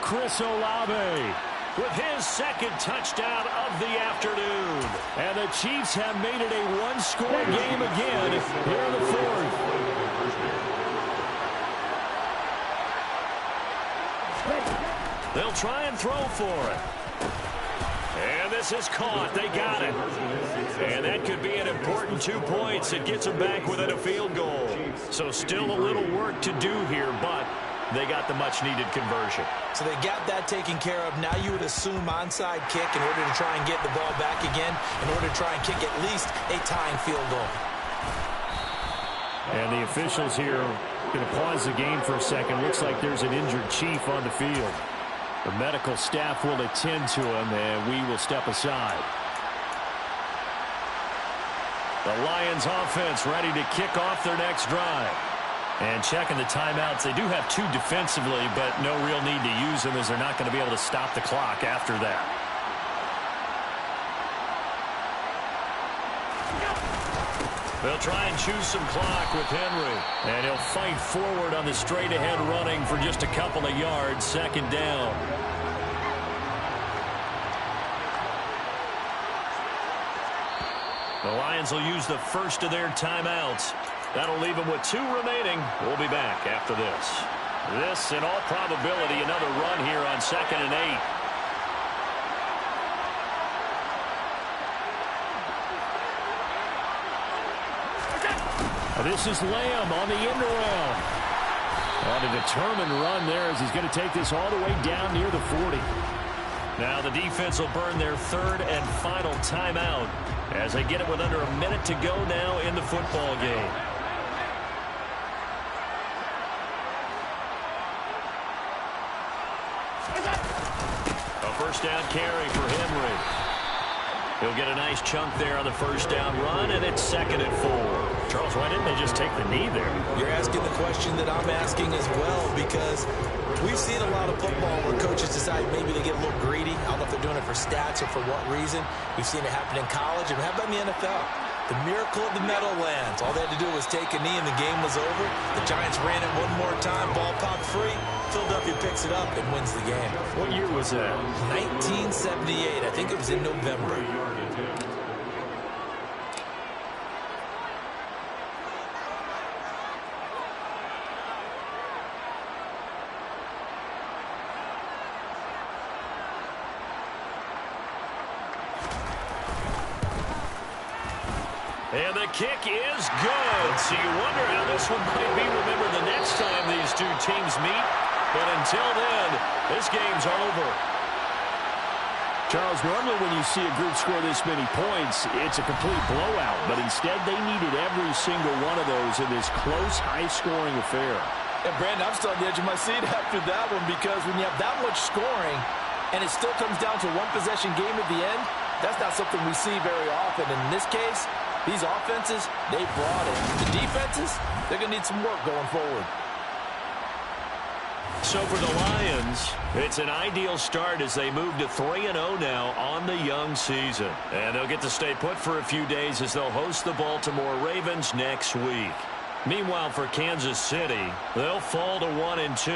Chris Olave with his 2nd touchdown of the afternoon. And the Chiefs have made it a 1-score game again here in the 4th. They'll try and throw for it. And this is caught. They got it. And that could be an important 2 points. It gets them back within a field goal. So still a little work to do here, but they got the much-needed conversion. So they got that taken care of. Now you would assume onside kick in order to try and get the ball back again, in order to try and kick at least a tying field goal. And the officials here going to pause the game for a second. Looks like there's an injured Chief on the field. The medical staff will attend to him, and we will step aside. The Lions offense ready to kick off their next drive. And checking the timeouts, they do have 2 defensively, but no real need to use them as they're not going to be able to stop the clock after that. They'll try and choose some clock with Henry. And he'll fight forward on the straight-ahead running for just a couple of yards, 2nd down. The Lions will use the first of their timeouts. That'll leave them with 2 remaining. We'll be back after this. This, in all probability, another run here on 2nd and 8. This is Lamb on the end around. On a determined run there as he's going to take this all the way down near the 40. Now the defense will burn their third and final timeout as they get it with under a minute to go now in the football game. A first down carry for Henry. He'll get a nice chunk there on the first down run, and it's 2nd and 4. Charles, why didn't they just take the knee there? You're asking the question that I'm asking as well, because we've seen a lot of football where coaches decide maybe they get a little greedy. I don't know if they're doing it for stats or for what reason. We've seen it happen in college, and how about in the NFL? The miracle of the Meadowlands. All they had to do was take a knee, and the game was over. The Giants ran it one more time. Ball popped free. Philadelphia picks it up and wins the game. What year was that? 1978. I think it was in November. And the kick is good. So you wonder how this one might be remembered the next time these two teams meet. But until then, this game's over. Charles, normally when you see a group score this many points, it's a complete blowout. But instead, they needed every single one of those in this close, high-scoring affair. And Brandon, I'm still on the edge of my seat after that one, because when you have that much scoring and it still comes down to one possession game at the end, that's not something we see very often. And in this case, these offenses, they brought it. The defenses, they're going to need some work going forward. So for the Lions, it's an ideal start as they move to 3-0 now on the young season. And they'll get to stay put for a few days as they'll host the Baltimore Ravens next week. Meanwhile, for Kansas City, they'll fall to 1-2.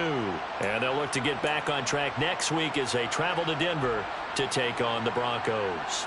And they'll look to get back on track next week as they travel to Denver to take on the Broncos.